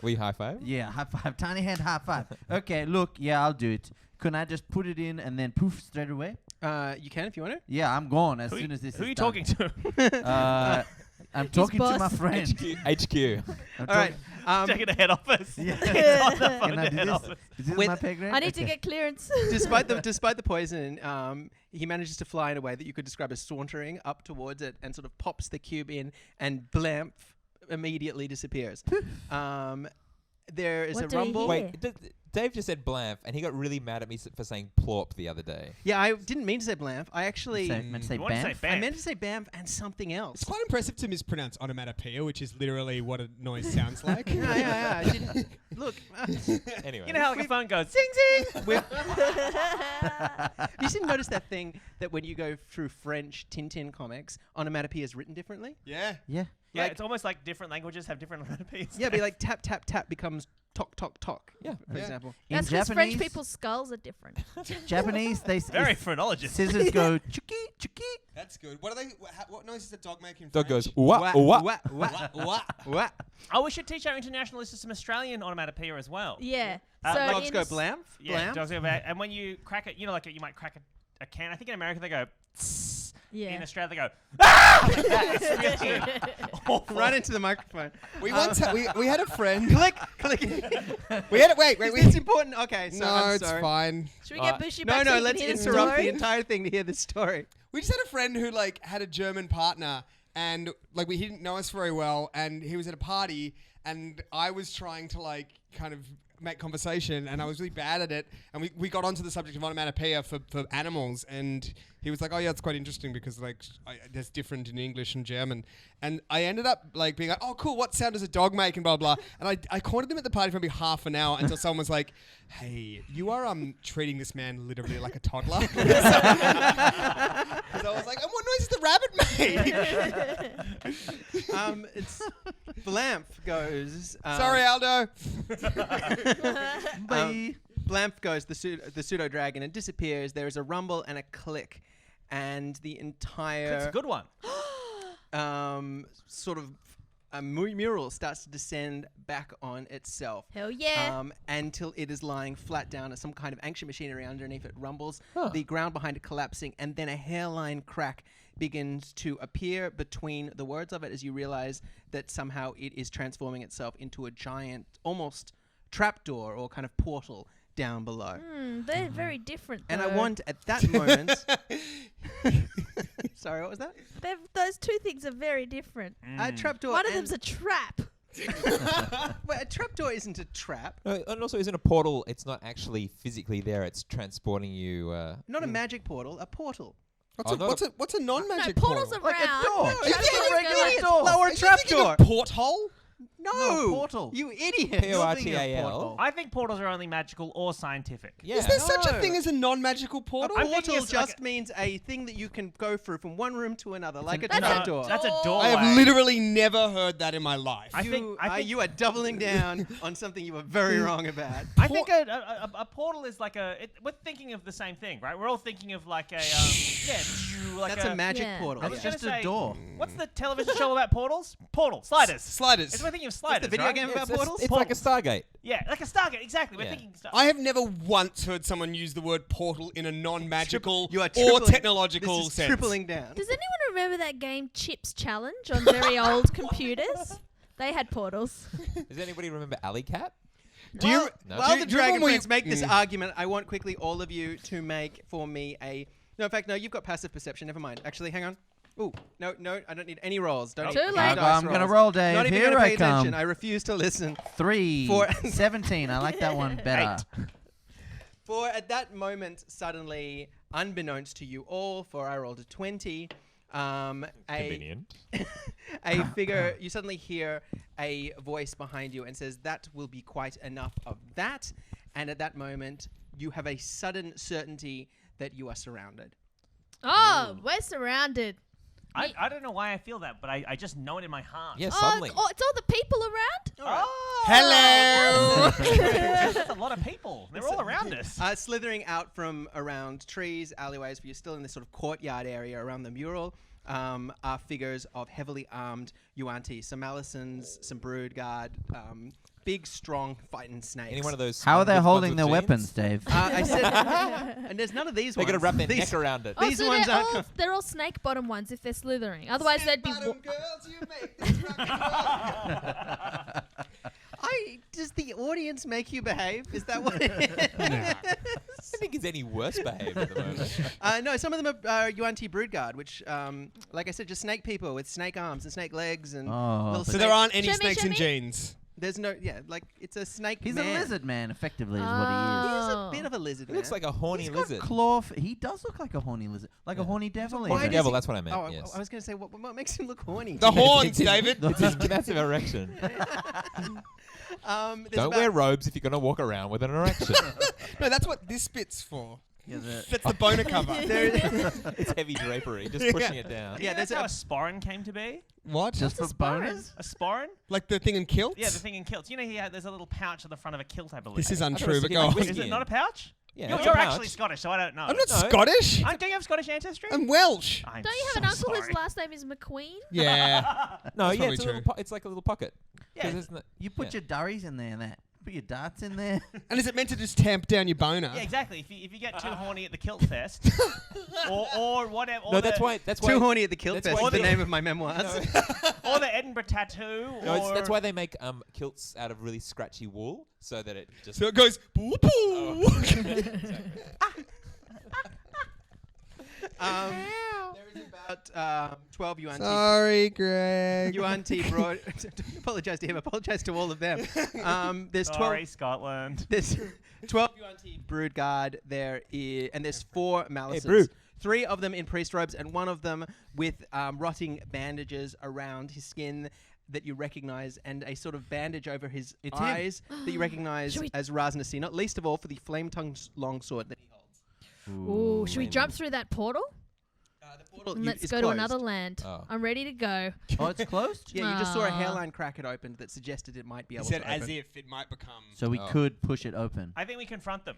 We high five. Yeah, high five. Tiny hand high five. Okay, look, yeah, I'll do it. Can I just put it in and then poof straight away? You can if you want to. Yeah, I'm gone as Who soon as this Who is are you done. talking to? I'm talking to my boss. friend. HQ. I'm All right. talking- Taking the head office. Yeah. He's on the Can fucking I do head this? office. Is this With- my pay grade? I need to Okay. get clearance. despite the poison, he manages to fly in a way that you could describe as sauntering up towards it and sort of pops the cube in, and blamf immediately disappears. There is What a do we rumble. hear? Wait, Dave just said blamf, and he got really mad at me for saying plorp the other day. Yeah, I didn't mean to say blamf. I actually Meant to say You want to say Banff? bam? I meant to say bamf and something else. It's quite impressive to mispronounce onomatopoeia, which is literally what a noise sounds like. yeah. I didn't look. Anyway. You know how like a phone goes zing zing. You didn't notice that thing that when you go through French Tintin comics, onomatopoeia is written differently? Yeah. Yeah. Yeah, Like- it's almost like different languages have different onomatopoeias. Yeah, be like tap tap tap becomes talk talk talk. Yeah. For Yeah. example. In That's because French Japanese, people's skulls are different. Japanese, they Very phrenologist. scissors go chuki chuki. That's good. What are they? What noise does a dog make in Dog French? goes wah Wah, wah. wah, wah, Wah. wah. Oh, we should teach our international listeners some Australian onomatopoeia as well. Yeah. Uh, so Dogs in go s- blamf. Yeah, Blamf. dogs go back. And when you crack it, you know, like you might crack a can. I think in America they go. Tss. In Yeah. Australia they go. Ah! It's really awful. Right into the microphone. We once we had a friend. Click, click. We had wait. It's important. Okay, so No, I'm it's sorry. fine. Should we get Bushy No, back so no, you let's can hear the interrupt story? the entire thing to hear the story. We just had a friend who like had a German partner, and like he didn't know us very well, and he was at a party, and I was trying to like kind of make conversation, and I was really bad at it, and we got onto the subject of onomatopoeia for animals, and he was like, oh yeah, it's quite interesting because like there's different in English and German, and I ended up like being like, oh cool, what sound does a dog make and blah blah, and I cornered them at the party for maybe half an hour until someone was like, hey, you are treating this man literally like a toddler. Because I was like, and what noise does the rabbit make? It's Blamf goes. Sorry, Aldo. Bye. Blamf goes the pseudo dragon and disappears. There is a rumble and a click, and the It's entire a good one. sort of a mural starts to descend back on itself. Hell yeah. Until it is lying flat down as some kind of ancient machinery underneath it rumbles, Huh. the ground behind it collapsing, and then a hairline crack begins to appear between the words of it as you realize that somehow it is transforming itself into a giant, almost trapdoor or kind of portal down below. They're very different. And I though. want at that moment. Sorry, what was that? Those two things are very different. A trapdoor. One of and- them's a trap. Well, a trapdoor isn't a trap. No, and also, isn't a portal? It's not actually physically there. It's transporting you. Not a magic portal, a portal. What's a non-magic No, portals portal? around. Like a door. No, It's trapdoors a go regular like- door. Lower Are you thinking trapdoor. of porthole? No, portal. You idiot. P-O-R-T-A-L. I think portals are only magical or scientific. Yeah. Is there such a No. thing as a non-magical A portal? I'm thinking portal it's like just means a thing that you can go through from one room to another, like a That's a trapdoor. That's a door. doorway. I have literally never heard that in my life. I think you are doubling down on something you were very wrong about. I think a portal is like we're thinking of the same thing, right? We're all thinking of like a like That's a magic Yeah. portal. I That's was yeah. gonna just a say- door. What's the television show about portals? Portal sliders. Sliders. It's we're thinking of What's sliders. the video right? game about portals? It's like a Stargate. Yeah, like a Stargate. Exactly. We're Yeah. thinking Star. I have never once heard someone use the word portal in a non-magical You are or tripling- technological This is sense. tripling down. Does anyone remember that game Chips Challenge on very old computers? They had portals. Does anybody remember Alley Cat? Do you? No. While do you- the do you remember Dragon when Prince make this Mm. argument, I want quickly all of you to make for me a... No, in fact, no, you've got passive perception. Never mind. Actually, hang on. Ooh, no, I don't need any rolls. Don't Too need late. any I'll go, dice I'm gonna rolls. roll, Dave. Not even Here gonna pay I attention. come. I refuse to listen. 3, For- 17. I like that one better. For at that moment, suddenly, unbeknownst to you all, for I rolled a 20, Convenient. a figure, you suddenly hear a voice behind you and says, that will be quite enough of that. And at that moment, you have a sudden certainty that you are surrounded. Oh, we're surrounded. I don't know why I feel that, but I just know it in my heart. Yeah, Oh, suddenly. it's all the people around? Hello. That's a lot of people. They're all around us. Slithering out from around trees, alleyways, for you're still in this sort of courtyard area around the mural, are figures of heavily armed Yuan-Ti, some Malisons, some Brood Guard, big, strong, fighting snakes. Any one of those. How are they ones holding with their jeans? weapons, Dave? I said, and there's none of these They're ones. gonna wrap their These- neck around it. Oh, These so ones they're aren't all, co- they're all snake bottom ones if they're slithering. Otherwise, they'd be. Bottom girls, you make this rock and roll. audience make you behave? Is that what it is? I don't think he's any worse behaved at the moment. No, some of them are Yuan-Ti Broodguard, which, like I said, just snake people with snake arms and snake legs and Oh, little but So there aren't any Show me, snakes show in me. jeans. There's no, like it's a snake. he's man. a lizard man, effectively, is what He's Oh. a bit of a lizard. He looks man. like a horny he is. lizard. He does look like a horny lizard, like a Yeah. horny devil. Why Horny even. does devil, he- that's what I meant. Oh, Yes. I was going to say, what makes him look horny? The horns, It's his- David. It's his massive erection. There's Don't about- wear robes if you're going to walk around with an erection. No, that's what this bit's for. Yeah, That's the boner cover. It's heavy drapery, just pushing it down. Yeah, that's there's how a- a sporran came to be. What? Just for bonus. A sporran? Like the thing in kilts? Yeah, the thing in kilts. You know, there's a little pouch at the front of a kilt, I believe. This is I thought it untrue, was but to go get on. whiskey Is it in. not a pouch? Yeah, You're, it's a pouch. actually Scottish, so I don't know. I'm not No. Scottish. Don't you have Scottish ancestry? I'm Welsh. I'm Don't you have so an uncle sorry. whose last name is McQueen? Yeah. No, That's yeah, it's, a probably little true. it's like a little pocket. 'Cause Yeah. there's no- You put your durries in there, and that. Put your darts in there. And is it meant to just tamp down your boner? Yeah, exactly. If you get too horny at the kilt fest, or whatever, or No, the, that's why. Too horny at the kilt that's fest why is the they- name of my memoirs. or the Edinburgh tattoo, No, or that's why they make kilts out of really scratchy wool, so that it just. So it goes boo boo. There is about 12 Yuan-Ti. Sorry, Greg. Yuan-Ti broad. Don't apologize to him. Apologize to all of them. There's 12. sorry, Scotland. There's 12 Yuan-Ti Broodguard there, and there's 4 Malices. Brood. 3 of them in priest robes, and 1 of them with rotting bandages around his skin that you recognize, and a sort of bandage over his It's him. eyes that you recognize Should we- as Raz Nasi, not least of all for the flame-tongued longsword that he holds. Ooh, should we maybe. jump through that portal? The portal And let's is go to closed. another land. Oh. I'm ready to go. Oh, it's closed. Yeah, you just saw a Ah. hairline crack had opened that suggested it might be He able said to as open. if it might become. So we Oh. could push it open. I think we confront them.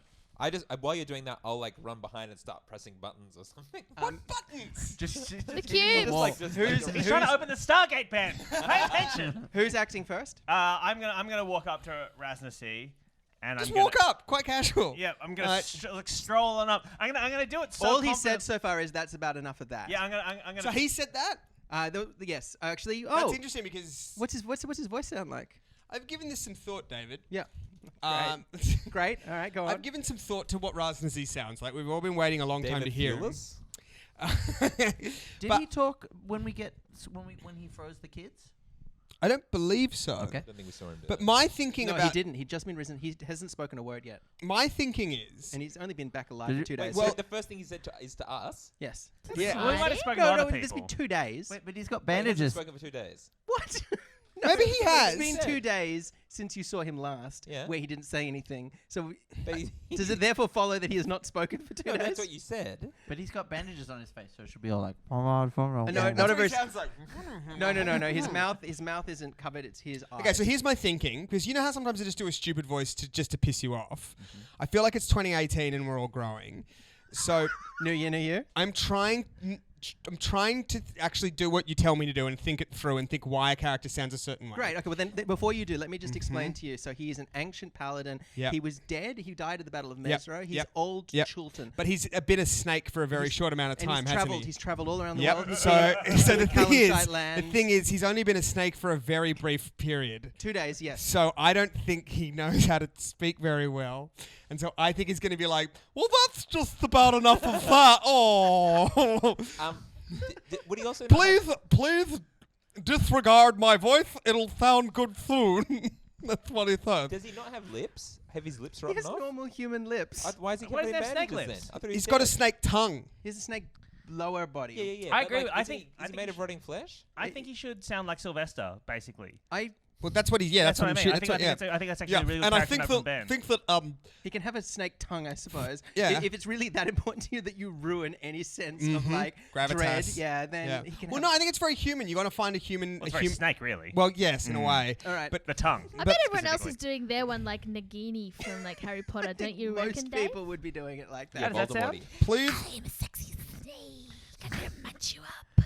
While you're doing that, I'll like run behind and start pressing buttons or something. Buttons. Just The cube. He's trying to open the Stargate, Ben. Pay attention. Who's acting first? I'm gonna walk up to Rasnasi, and Just I'm gonna, walk up, quite casual. Yeah, I'm gonna Alright. like stroll on up. I'm gonna do it. So All he confident- said so far is that's about enough of that. Yeah, I'm gonna. So he said that. Yes, actually. That's Oh, interesting because what's his voice sound like? I've given this some thought, David. Yeah. Great. All right, go on. I've given some thought to what Raznasi sounds like. We've all been waiting a long time to hear him. Fearless? Did But he talk when when he froze the kids? I don't believe so. Okay. I don't think we saw him do But that. my thinking No, he about didn't. He'd just been risen. He hasn't spoken a word yet, my thinking is and he's only been back alive Did for you- 2 Wait, days. well, well- the first thing he said is to us. yes. Yeah. Well, we might have spoken No, to no, other it's been people. 2 days. Wait, but he's got He hasn't bandages. spoken for 2 days. What? Maybe he has. It's been Yeah. 2 days since you saw him last, Yeah. where he didn't say anything. So But he- does it therefore follow that he has not spoken for 2 No, days? that's what you said. But he's got bandages on his face, so it should be all like. No, That's not a what very. he sounds like. No. His mouth isn't covered. It's his eyes. Okay, so here's my thinking, because you know how sometimes I just do a stupid voice just to piss you off. I feel like it's 2018 and we're all growing, so New Year. I'm trying to actually do what you tell me to do and think it through and think why a character sounds a certain way. Great. Okay. Well, then before you do, let me just explain to you. So he is an ancient paladin. Yep. He was dead. He died at the Battle of Yep. Mesro. He's Yep. old Yep. Chultan. But he's been a snake for a very short amount of And time, he's hasn't traveled. he? He's traveled all around the Yep. world. He's So, been so in the Kalenshite thing is, he's only been a snake for a very brief period. 2 days. Yes. So I don't think he knows how to speak very well, and so I think he's going to be like, "Well, that's just about enough of that." Oh, Would he also not please disregard my voice. It'll sound good soon. That's what he said. Does he not have lips? Have his lips He rotten has off? normal human lips. Why is he Why does covered he in have snake bandages lips? then? I thought he He's was got a dead. snake tongue. He has a snake lower body. Yeah. I but, agree like, with- I is he- think- I is he think made he of rotting flesh? I think he should sound like Sylvester, basically. Well, that's what he. Yeah, that's, what I what mean. he I should. think, That's what, I think that's actually yeah. a really good And I character think note from Ben. that He can have a snake tongue, I suppose. Yeah. If it's really that important to you that you ruin any sense of like Gravitas. dread, yeah, then Yeah. he can. Well, have no, I think it's very human. You got to find a human. Well, it's a very human. snake, really. Well, yes, in a way. All right. But the tongue. I But- bet everyone else is specifically. doing their one like Nagini from like Harry Potter, don't you Most reckon, Dave? people would be doing it like Yeah, that. does that sound? Voldemort-y. please. I am a sexy snake. I'm gonna munch you up.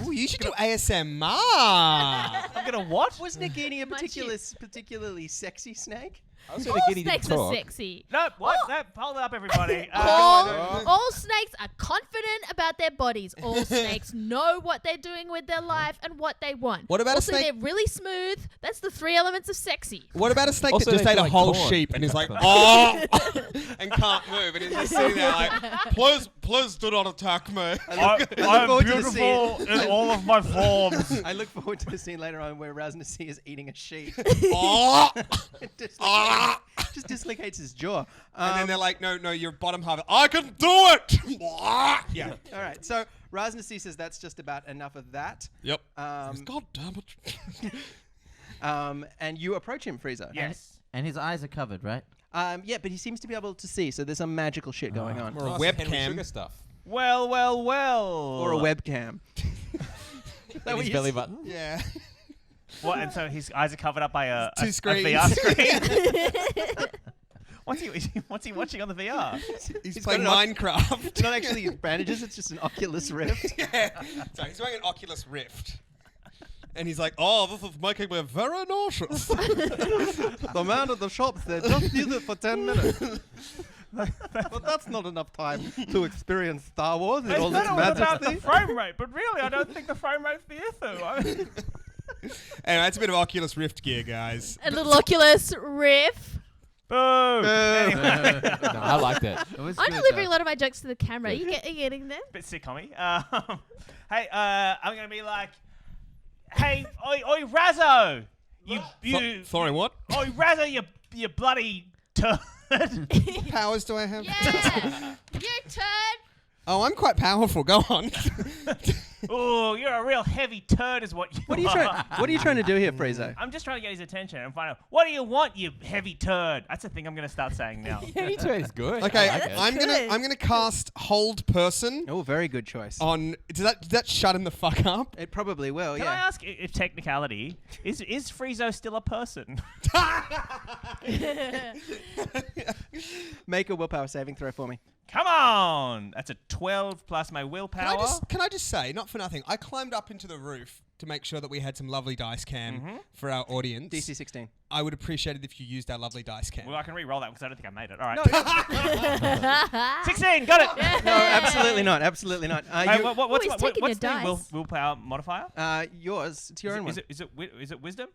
Ooh, you should do ASMR. I'm gonna what? Was Nagini a Munch you. particularly sexy snake? I was trying All to get you to snakes are talk. sexy. Nope. What? Nope. Hold it up, everybody. All snakes are confident about their bodies. All snakes know what they're doing with their life and what they want. What about a also, snake- they're really smooth. That's the 3 elements of sexy. What about a snake Also, that just they ate feel a like whole corn. sheep and is like, oh, and can't move, and he's just sitting there like, please do not attack me. I look am forward to the beautiful in all of my forms. I look forward to the scene later on where Raznasi is eating a sheep. Oh! It Ah! just dislocates his jaw. And then they're like, no, your bottom half. I can do it. Yeah. All right, so Raznasi says that's just about enough of that. Yep. Um, God damn it. and you approach him, Frieza. Yes. And his eyes are covered, right? Yeah, but he seems to be able to see, so there's some magical shit going on. Or a Nice Henry webcam. Sugar stuff. Well. Or a webcam. In his belly button. Yeah. What? And so his eyes are covered up by a Two screens. VR screen. What's he watching on the VR? He's got playing an Minecraft. It's not actually bandages, it's just an Oculus Rift. Yeah. So he's wearing an Oculus Rift. And he's like, oh, this is making me very nauseous. The man at the shop said, just use it for 10 minutes. But that's not enough time to experience Star Wars in all I its thought it was about the majesty. frame rate, but really, I don't think the frame rate's the issue. I mean, Anyway, it's a bit of Oculus Rift gear, guys. A little Oculus Rift. boo. No, I liked it. It was I'm good, delivering though. a lot of my jokes to the camera. Are you getting there? Bit sitcom-y. Hey, I'm gonna be like, hey, oi, Razzo, you, Sorry, what? oi, Razzo, you bloody turd. What powers do I have? Yeah. You turd. Oh, I'm quite powerful. Go on. Oh, you're a real heavy turd, is what you What are you trying to do here, Frieza? I'm just trying to get his attention and find out, what do you want, you heavy turd? That's the thing I'm gonna start saying now. Henry Turd is good. Okay, I like it. I'm gonna cast Hold Person Oh, very good choice. on. Did that shut him the fuck up? It probably will, Can I yeah. ask, if technicality, is Friezo still a person? Make a willpower saving throw for me. Come on! That's a 12 plus my willpower. Can I just say, not for nothing, I climbed up into the roof to make sure that we had some lovely dice cam for our audience. DC 16. I would appreciate it if you used our lovely dice cam. Well, I can re-roll that because I don't think I made it. All right. No, 16, got it! no, absolutely not. Absolutely not. Hey, You- what's he's taking what's your the dice. willpower modifier? yours. It's your own one. Is it wisdom?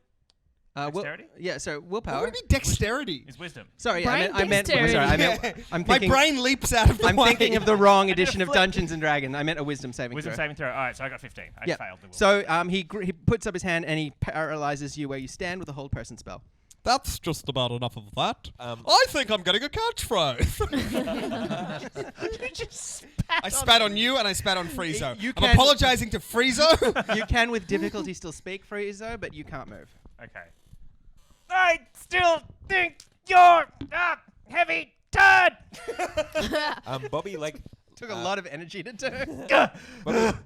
Will- dexterity? yeah, so What willpower. would it be dexterity? It's wisdom. Sorry, Brain I meant. dexterity. Sorry, I meant. Yeah. I'm My thinking. brain leaps out of the I'm way. thinking of the wrong did a edition of flip. Dungeons and Dragons. I meant a wisdom saving Wisdom throw. saving throw. All right, so I got 15. I Yeah. failed the will. So he puts up his hand and he paralyzes you where you stand with a hold person spell. That's just about enough of that. Um, I think I'm getting a catchphrase. you just spat I spat on you and I spat on Friezo. You I'm can- apologizing to Friezo. You can with difficulty still speak Friezo, but you can't move. Okay. I still think you're a heavy turd! Bobby like Took a lot of energy to do.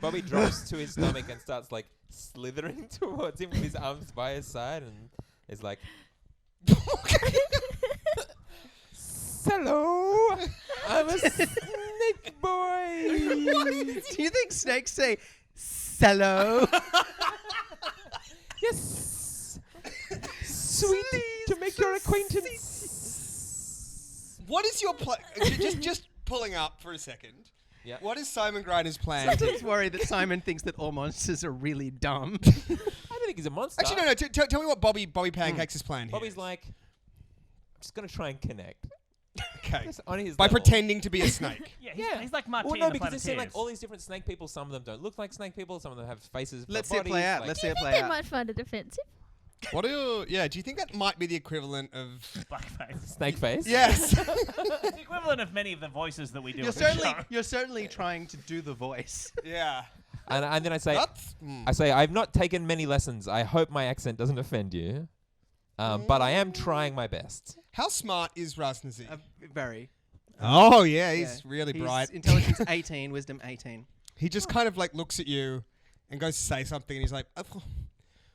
Bobby drops to his stomach and starts like slithering towards him with his arms by his side and is like, "Hello, I'm a snake boy." Do you think snakes say "hello"? Yes, sweet to make your acquaintance. What is your plan? Just pulling up for a second. Yeah. What is Simon Grinder's plan? Sometimes worry that Simon thinks that all monsters are really dumb. I don't think he's a monster. Actually, no. Tell me what Bobby Pancakes' plan here. Bobby's like, I'm just gonna try and connect. okay. Just on his By level. pretending to be a snake. Yeah, Yeah. he's like Martin Well, no, in the because it seemed like Planeteers. all these different snake people. Some of them don't look like snake people. Some of them have faces. but Let's see it bodies, play out. like- Let's Do see you it think play they out. might find it offensive? What do you? Yeah. Do you think that might be the equivalent of? Blackface. snake face. Yes. It's the equivalent of many of the voices that we do You're on the certainly show. you're certainly trying to do the voice. yeah. And then I say, That's. I say, I've not taken many lessons. I hope my accent doesn't offend you. But I am trying my best. How smart is Raznasi? Very. Oh yeah, he's Yeah. really He's bright. Intelligence 18, wisdom 18. He just kind of like looks at you and goes to say something, and he's like,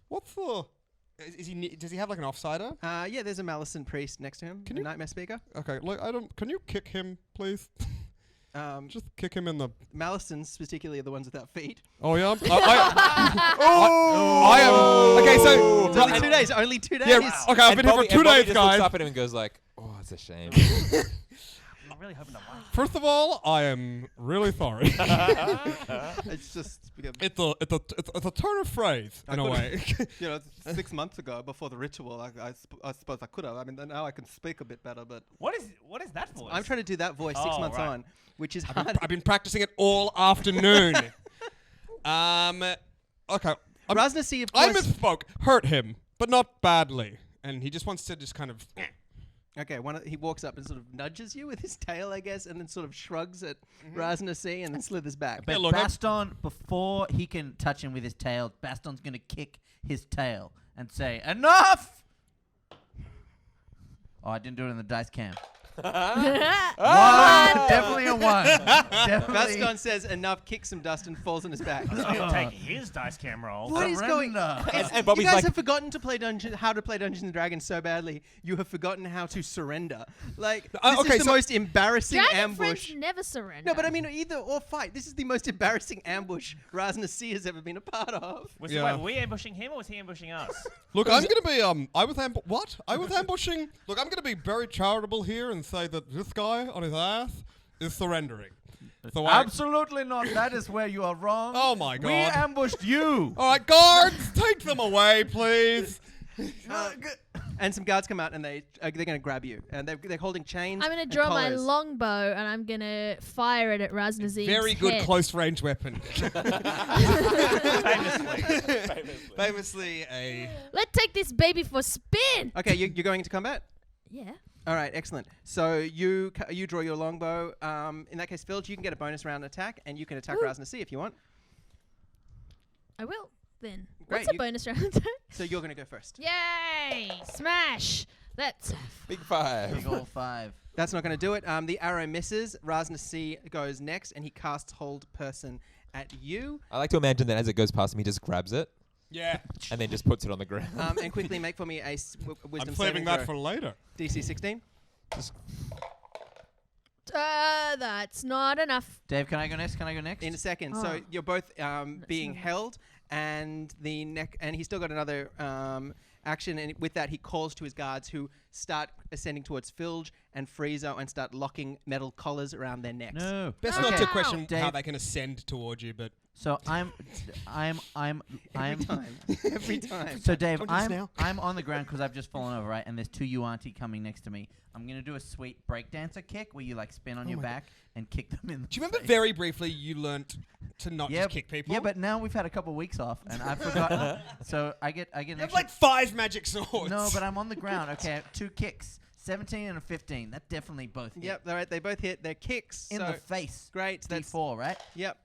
"What's the? Is he? Does he have like an offsider? Yeah, there's a Malison priest next to him. Can a you- nightmare speaker. Okay, look, I don't. Can you kick him, please? Just kick him in the. Malisons, particularly the ones without feet. Oh yeah. I am. Okay, so It's only 2 days. Only 2 days. yeah. Okay, I've been here for 2 Bobby days, just guys. looks up at him and goes like, "Oh, it's a shame." I'm really hoping to win. First of all, I am really sorry. It's just because, it's a turn of phrase in a way. you know, 6 months ago before the ritual, I suppose I could have. I mean, now I can speak a bit better, but What is that voice? I'm trying to do that voice 6 Oh, months right. on, which is hard. I've been practicing it all afternoon. Okay. Raznasi, of I course. misspoke. Hurt him, but not badly. And he just wants to just kind of. Okay, he walks up and sort of nudges you with his tail, I guess, and then sort of shrugs at Raznasi and then slithers back. But look, I'm- Baston, before he can touch him with his tail, Baston's going to kick his tail and say, "Enough!" Oh, I didn't do it in the dice cam. One, definitely a one. Definitely. Baston says enough, kicks some dust, and falls on his back. He's gonna take his dice cam roll. What is going Surrender. And Bobby's you guys like- have forgotten to play how to play Dungeons and Dragons so badly. You have forgotten how to surrender. Like this okay, is the so- most embarrassing Dragon ambush. friends never surrender. No, but I mean either or fight. This is the most embarrassing ambush Raznasi has ever been a part of. Yeah. Wait, were we ambushing him or was he ambushing us? Look, I'm gonna be I was what? I was ambushing. Look, I'm gonna be very charitable here and say that this guy on his ass is surrendering. So Absolutely not. That is where you are wrong. Oh my We God. ambushed you. All right, guards, take them away, please. And some guards come out and they're going to grab you, and they're holding chains. I'm gonna and draw my collars. longbow and I'm gonna fire it at Raznazim's Very good head. close range weapon. Famously. Famously a. Let's take this baby for a spin. Okay, you're going into combat. Yeah. All right, excellent. So you draw your longbow. In that case, Filch, you can get a bonus round attack, and you can attack Ooh. Raznasi if you want. I will then. Great, What's a you- bonus round attack? So you're going to go first. Yay! Smash! That's Big five. Big ol' 5. That's not going to do it. The arrow misses. Raznasi goes next, and he casts Hold Person at you. I like to imagine that as it goes past him, he just grabs it Yeah. and then just puts it on the ground. And quickly make for me a wisdom I'm saving saving that throw. for later. DC 16. that's not enough. Dave, can I go next? Can I go next? In a second. Oh. So you're both being not- held, and the neck, and he's still got another action. And with that, he calls to his guards, who start ascending towards Filge and Friezo and start locking metal collars around their necks. No. Best Okay. not to question how Dave. they can ascend towards you, but So I'm. Every time. Every time. So Dave, Don't do this now. I'm on the ground because I've just fallen over, right? And there's 2 Yuan-Ti coming next to me. I'm gonna do a sweet breakdancer kick where you like spin on your my back and kick them in. The do you remember face. very briefly you learnt to not Yeah, just kick people? Yeah, but now we've had a couple weeks off, and I've forgotten. So I get an you have extra. like 5 magic swords. No, but I'm on the ground. Okay, 2 kicks, 17 and a 15. That definitely both hit. Yep. All right. They both hit. Their kicks. In so the face. great. That's D4, right? Yep.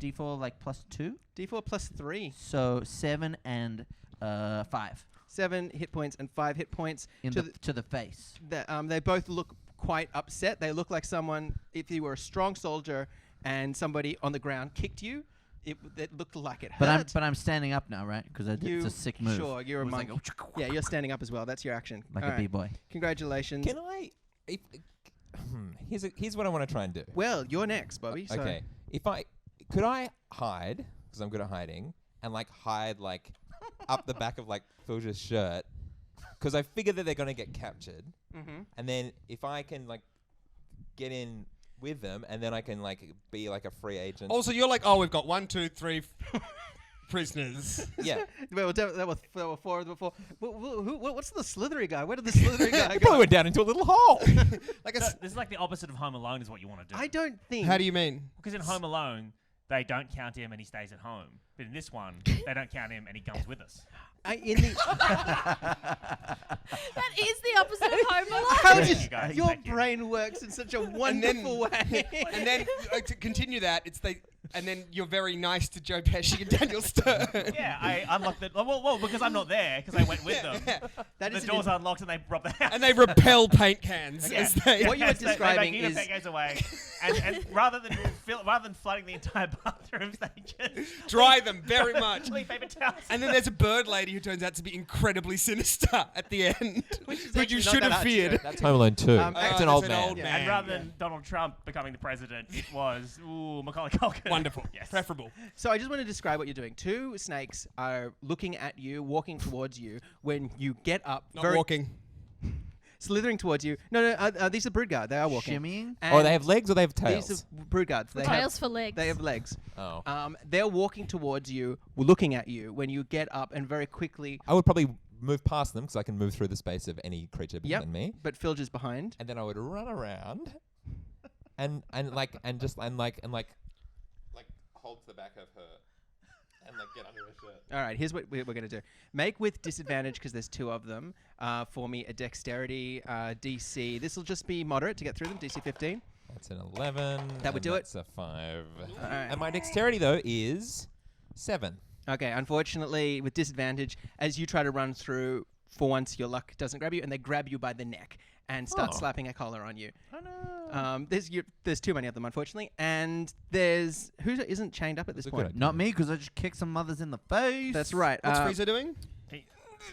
D4 like +2. D4 plus 3. So 7 and 5 7 hit points and 5 hit points. in to to the face. They both look quite upset. They look like someone, if you were a strong soldier and somebody on the ground kicked you, it looked like it hurt. But I'm standing up now, right? Because it's a sick move. Sure, you're a It was monk. like Yeah, you're standing up as well. That's your action. like All a right. b-boy. Congratulations. Can I? Here's what I want to try and do. Well, you're next, Bobby. So Okay. Could I hide, because I'm good at hiding, and like hide like up the back of like Filger's shirt, because I figure that they're gonna get captured, Mhm. and then if I can like get in with them, and then I can like be like a free agent. Also, you're like, oh, we've got 1, 2, 3 prisoners. Yeah. Well, that was 4 of the 4. What's the slithery guy? Where did the slithery guy He probably go? went down into a little hole. Like a So this is like the opposite of Home Alone is what you want to do. I don't think. How do you mean? Because in Home Alone, they don't count him and he stays at home. But in this one, they don't count him and he comes with us. In the That is the opposite of Home Alone. how Thank did you, guys. your Thank you. brain works in such a wonderful way? And then to continue that, and then you're very nice to Joe Pesci and Daniel Stern. Yeah, I unlocked the... Well, because I'm not there, because I went with them. That The is doors are unlocked and they rob the house. And they repel paint cans Yeah. as they. What you were Yes, they describing make is- that goes away. and rather than flooding the entire bathrooms, they just Dry them very much. leave paper towels. And then there's a bird lady who turns out to be incredibly sinister at the end, who actually you not should that have hard to feared. do. That's Home Alone 2. Um, it's Oh, an that's old an man. old Yeah. man. And rather than Donald Trump becoming the president, it was Macaulay Culkin. Wonderful. Yes. Preferable. So I just want to describe what you're doing. Two snakes are looking at you, walking towards you. When you get up, Not very walking. slithering towards you. No, these are brood guard. They are walking. Shimmying. Or And they have legs or they have tails. These are brood guards. They Tails for legs. They have legs. Oh. They're walking towards you, looking at you. When you get up, and very quickly, I would probably move past them because I can move through the space of any creature bigger Yep. than me. but Filge is behind. And then I would run around and hold to the back of her and like get under her shirt. All right, here's what we're going to do. Make with disadvantage because there's two of them. For me, a dexterity DC. This will just be moderate to get through them. DC 15. That's an 11. That would and do it. That's a 5. All right. And my dexterity though is 7. Okay, unfortunately, with disadvantage, as you try to run through, for once your luck doesn't grab you, and they grab you by the neck and start Oh. slapping a collar on you. Oh no. There's too many of them, unfortunately, and there's who isn't chained up at this That's a point. good idea. Not me, because I just kicked some mothers in the face. That's right. What's Frieza doing?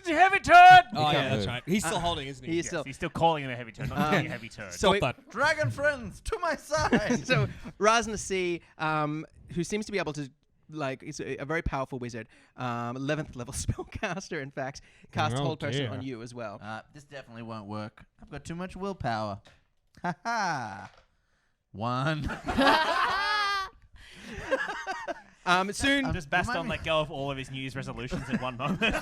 Heavy turn! Oh, can't yeah, that's move. right. He's still holding, isn't he? He is still. He's still calling him a heavy turn, not doing a heavy turn. So Stop that. Dragon friends to my side. so Raznasi, who seems to be able to, like, is a very powerful wizard, 11th level spellcaster, in fact, cast Oh, Hold Person dear. on you as well. This definitely won't work. I've got too much willpower. Ha ha. 1. Soon, Does Baston Remind me- let go of all of his New Year's resolutions in one moment?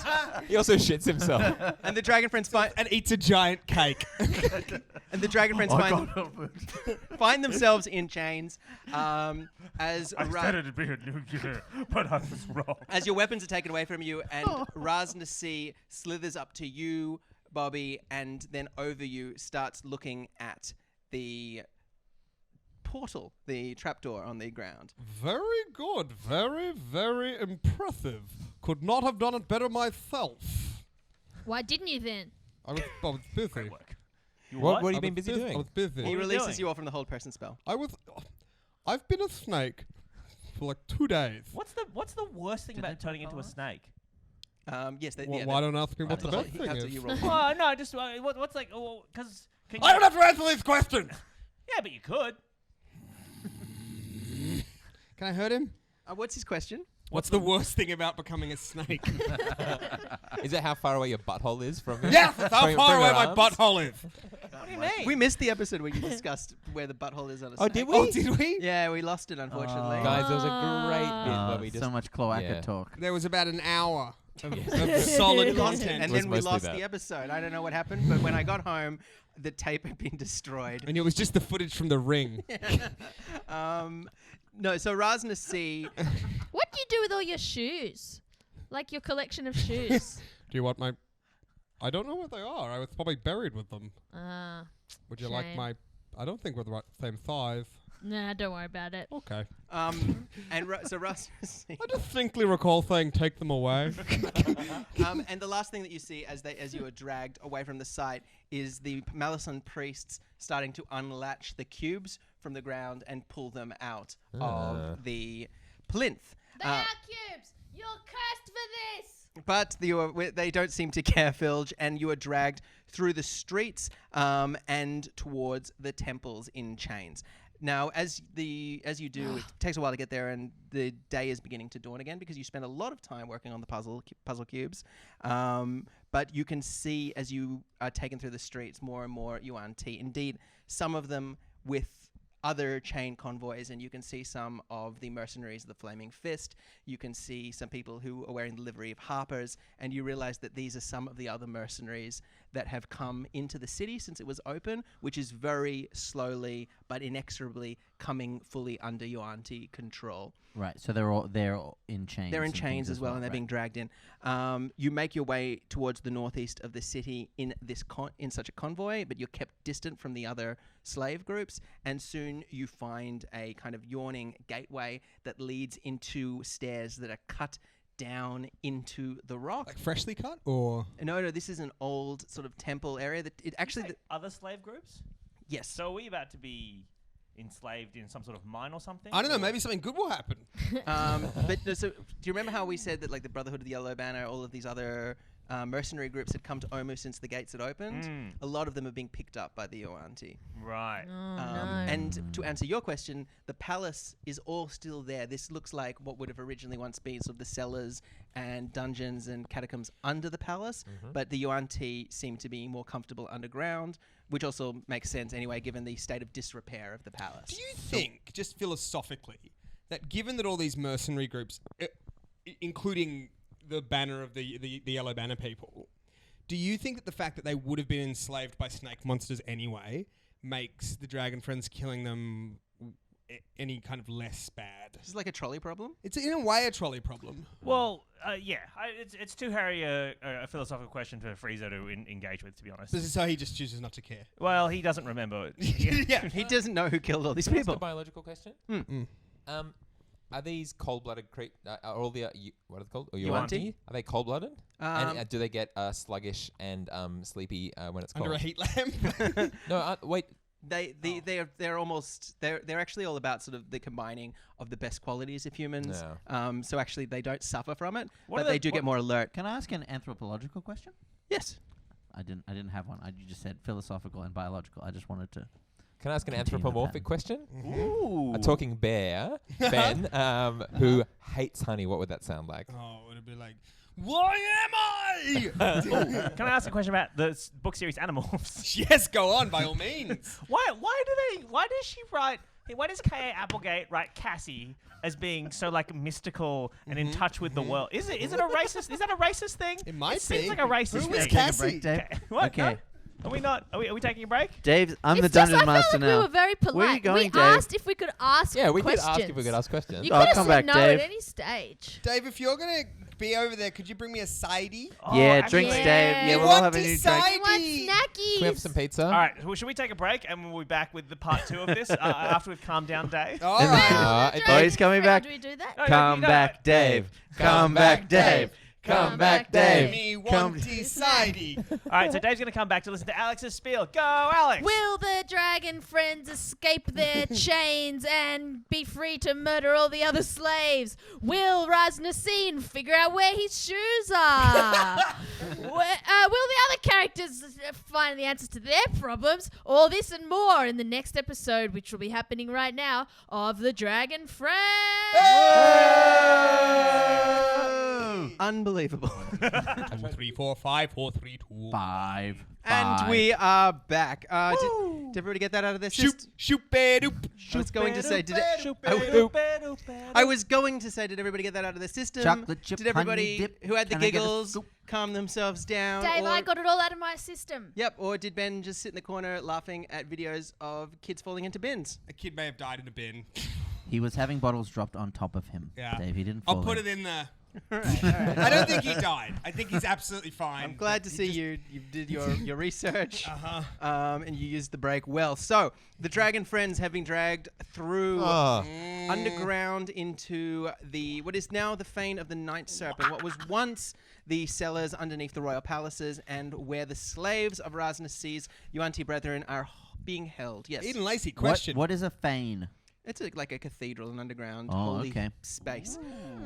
He also shits himself. and the dragon friends find, And eats a giant cake. and the dragon friends find themselves in chains. As it'd be a new year, but I was wrong. as your weapons are taken away from you, and Raznasi slithers up to you, Bobby, and then over you, starts looking at the portal, the trapdoor on the ground. Very good. Very, very impressive. Could not have done it better myself. Why didn't you then? I was busy. Great work. You What what? have you I been was busy I doing? was busy. He were you releases doing? you all from the hold person spell. I've been a snake for like 2 days. What's the worst thing Did about they turning put into a on? snake? Yes, they, Well, yeah, why don't ask me what the that's best what- thing that's is? what you roll. Well, no, just what's like because I don't have to answer these questions. Yeah, but you could. Can I hurt him? What's his question? What's the worst thing about becoming a snake? Is it how far away your butthole is from you? Yes, that's how From- far from away your my arms? butthole is. What do you mean? We missed the episode where you discussed where the butthole is on a Oh, snake. did we? Oh, did we? Yeah, we lost it, unfortunately. Oh. Guys, there was a great bit where Oh, we just... so much cloaca yeah. talk. There was about an hour of We solid lost it, content. and was then we mostly lost that. the episode. I don't know what happened, but when I got home, the tape had been destroyed. And it was just the footage from the ring. No, so Raznasi, What do you do with all your shoes? Like your collection of shoes. Do you want my... I don't know where they are. I was probably buried with them. Would you like Shame. my... I don't think we're the same size. Nah, don't worry about it. Okay. so Raznasi, I distinctly recall saying take them away. and the last thing that you see as you are dragged away from the site is the Malison priests starting to unlatch the cubes from the ground and pull them out of the plinth. They are cubes! You're cursed for this! But they don't seem to care, Filge, and you are dragged through the streets and towards the temples in chains. Now, as you do, it takes a while to get there, and the day is beginning to dawn again because you spend a lot of time working on the puzzle cubes. But you can see as you are taken through the streets more and more Yuan Ti. Indeed, some of them with other chain convoys, and you can see some of the mercenaries of the Flaming Fist. You can see some people who are wearing the livery of harpers, and you realize that these are some of the other mercenaries that have come into the city since it was open, which is very slowly but inexorably coming fully under Yuan-Ti control. Right, so they're all in chains. They're in and chains things as well, and they're right. being dragged in. You make your way towards the northeast of the city in this in such a convoy, but you're kept distant from the other slave groups, and soon you find a kind of yawning gateway that leads into stairs that are cut down into the rock. Like freshly cut? Or... No, this is an old sort of temple area that it actually. Other slave groups? Yes. So are we about to be enslaved in some sort of mine or something? I don't know. Or- Maybe something good will happen. But no, so do you remember how we said that like the Brotherhood of the Yellow Banner, all of these other mercenary groups had come to Omu since the gates had opened? Mm. A lot of them are being picked up by the Yuan-Ti. Right. Oh, no. And to answer your question, the palace is all still there. This looks like what would have originally once been sort of the cellars and dungeons and catacombs under the palace, but the Yuan-Ti seem to be more comfortable underground, which also makes sense anyway, given the state of disrepair of the palace. Do you think, just philosophically, that given that all these mercenary groups, including the banner of the Yellow Banner people, do you think that the fact that they would have been enslaved by snake monsters anyway makes the Dragon Friends killing them any kind of less bad? This is like a trolley problem? It's in a way a trolley problem. Well, yeah, it's too hairy a philosophical question for Frieza to engage with, to be honest. This is so he just chooses not to care. Well, he doesn't remember. Yeah. He doesn't know who killed all these Can I ask people. a biological question? Mm. Are these cold-blooded are all the what are they called? Or Yuan-Ti? Are they cold-blooded? And Um, do they get sluggish and sleepy when it's Under cold? a heat lamp. No, wait. They're actually all about sort of the combining of the best qualities of humans. No. So actually they don't suffer from it, What but are they the- do get what- more alert. Can I ask an anthropological question? Yes. I didn't have one. You just said philosophical and biological. I just wanted to. Can I ask an Continue the anthropomorphic pattern. question? Ooh. A talking bear, Ben, who hates honey. What would that sound like? Oh, it'd be like, why am I? Can I ask a question about the book series Animorphs? Yes, go on, by all means. Why does K.A. Applegate write Cassie as being so like mystical and in touch with the world? Is it a racist? Is that a racist thing? It might It seems be. like a racist Who was thing. Cassie? Break, Dave. Okay. What? Okay. No? Are we not? Are we taking a break? Dave, I'm It's the just dungeon I felt master like now. we were very polite. Where are you going, we Dave? asked if we could ask Yeah, we questions. did ask if we could ask questions. You Oh, could have come said back, no Dave. at any stage. Dave, if you're going to be over there, could you bring me a sidey? Yeah, actually- drinks, Yeah. Dave. Yeah, You we'll all want have a to new decide- drink. I want Heidi. snackies. Can we have some pizza? All right. Well, should we take a break and we'll be back with the part 2 of this after we've calmed down Dave? All right. Oh, he's coming back. Do we do that? No, Come no, back, Dave. Come back, Dave. Come back, Dave. Me Come- want to sidey. All right. So Dave's gonna come back to listen to Alex's spiel. Go, Alex. Will the dragon friends escape their chains and be free to murder all the other slaves? Will Raz Nassim figure out where his shoes are? Will the other characters find the answers to their problems? All this and more in the next episode, which will be happening right now, of The Dragon Friends. Unbelievable. 2, 3, 4, 5, 4, 3, 2. 5. And we are back. Did everybody get that out of their Shoot, system? shoot, ba-doop. I was going to say, I was going to say, did everybody get that out of their system? Chocolate chip Did everybody honey dip. who had the Can I get a giggles scoop? calm themselves down? Dave, or, I got it all out of my system. Yep, or did Ben just sit in the corner laughing at videos of kids falling into bins? A kid may have died in a bin. He was having bottles dropped on top of him. Yeah. Dave, he didn't I'll fall put in. it in there. All right, all right. I don't think he died. I think he's absolutely fine. I'm glad to He see just- you did your research. Uh-huh. And you used the break well. So, the Dragon Friends have been dragged through Oh. underground into the what is now the Fane of the Night Serpent, what was once the cellars underneath the royal palaces, and where the slaves of Raz Nassir's Yuan-Ti brethren are being held. Yes, Eden Lacey, question. What is a fane? it's like a cathedral, an underground Oh, holy okay. space.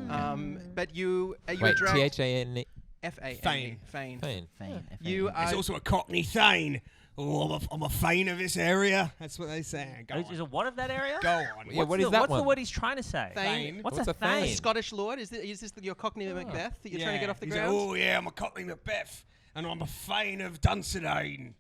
But you Wait, dragged T-H-A-N-E. F-A-N-E, Fane. Fane. Fane. Fane. You F-A-N-E. are There's also a Cockney Thane. Oh, I'm a Thane of this area. That's what they say. Go Is on. it what of that area? Go on. Yeah, what is that What's the one? word he's trying to say? Thane. What's What's a a thane? thane? Scottish lord? Is this your Cockney Macbeth that you're trying to get off the He's ground? Like, oh, yeah, I'm a Cockney Macbeth. And I'm a Thane of Dunsinane.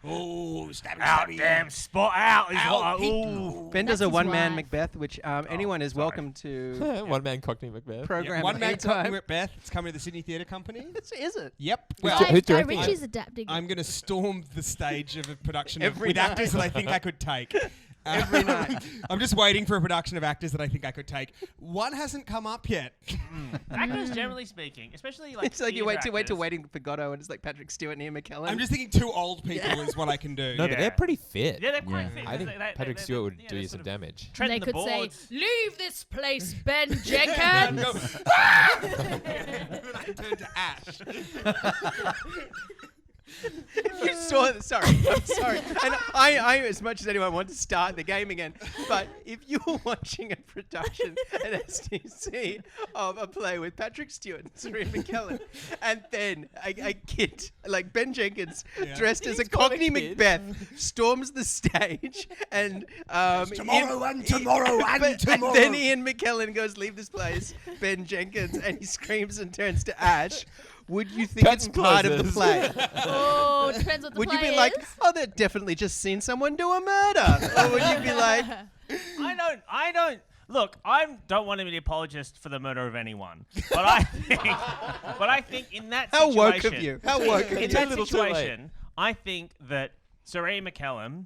Oh, stabby, Out, stabby. damn, spot out is Out, what I. Pete. Ooh. Ben does That's a his one-man wife. Macbeth, which anyone is sorry. welcome to One man Cockney Macbeth. Yeah, program one at man any Cockney time. Macbeth. It's coming to the Sydney Theatre Company. Is it? Yep. Well, Well, who's Guy directing it? Ritchie's adapting it. I'm going to storm the stage of a production Every with actors that night. I think I could take. Every night. I'm just waiting for a production of actors that I think I could take. One hasn't come up yet. Actors, generally speaking, especially like It's like you wait till actors. Waiting for Godot, and it's like Patrick Stewart and Ian McKellen. I'm just thinking 2 old people is what I can do. No, but yeah. they're pretty fit. Yeah, they're quite Yeah. fit. I think They- Patrick they- Stewart would yeah, do they're you sort some of damage. And treading they the could say, boards. "Leave this place, Ben Jenkins." Go, and then I turn to ash. if you saw. Sorry, I'm sorry. And I, as much as anyone, want to start the game again. But if you were watching a production at STC of a play with Patrick Stewart and Serene McKellen, and then a kid like Ben Jenkins, dressed as a Cockney Macbeth, storms the stage, and tomorrow and tomorrow and tomorrow. and then Ian McKellen goes, "Leave this place," Ben Jenkins, and he screams and turns to ash. Would you think Guts it's part of the closes. play? Oh, depends what the Would you play be like, is. "Oh, they've definitely just seen someone do a murder," or would you be like, I don't. Look, I don't want to be the apologist for the murder of anyone, but I think in that "How situation, woke of you? How woke of in you?" that little too late. situation, I think that Serene McKellen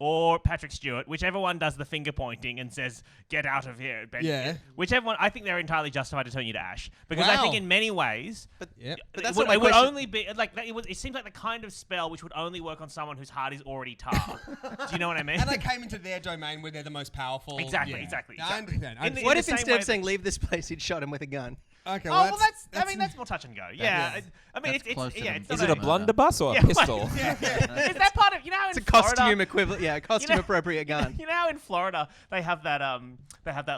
or Patrick Stewart, whichever one does the finger pointing and says, "Get out of here," Ben, Yeah. whichever one, I think they're entirely justified to turn you to ash, because I think Wow. in many ways, Yep. But that's it would, not my it would question. only be like that. It seems like the kind of spell which would only work on someone whose heart is already tar. Do you know what I mean? And they came into their domain where they're the most powerful. Exactly, Yeah. exactly, I exactly. understand. In the- What in if same instead way of saying "leave this place," he'd shot him with a gun? Okay, Oh well, that's that's I mean that's more touch and go. Yeah, I mean That's it's closer yeah. than It's Is not it a blunderbuss or a Yeah, pistol? Is that part of It's a in costume Florida, equivalent. Yeah, a costume appropriate gun. You know how in Florida they have that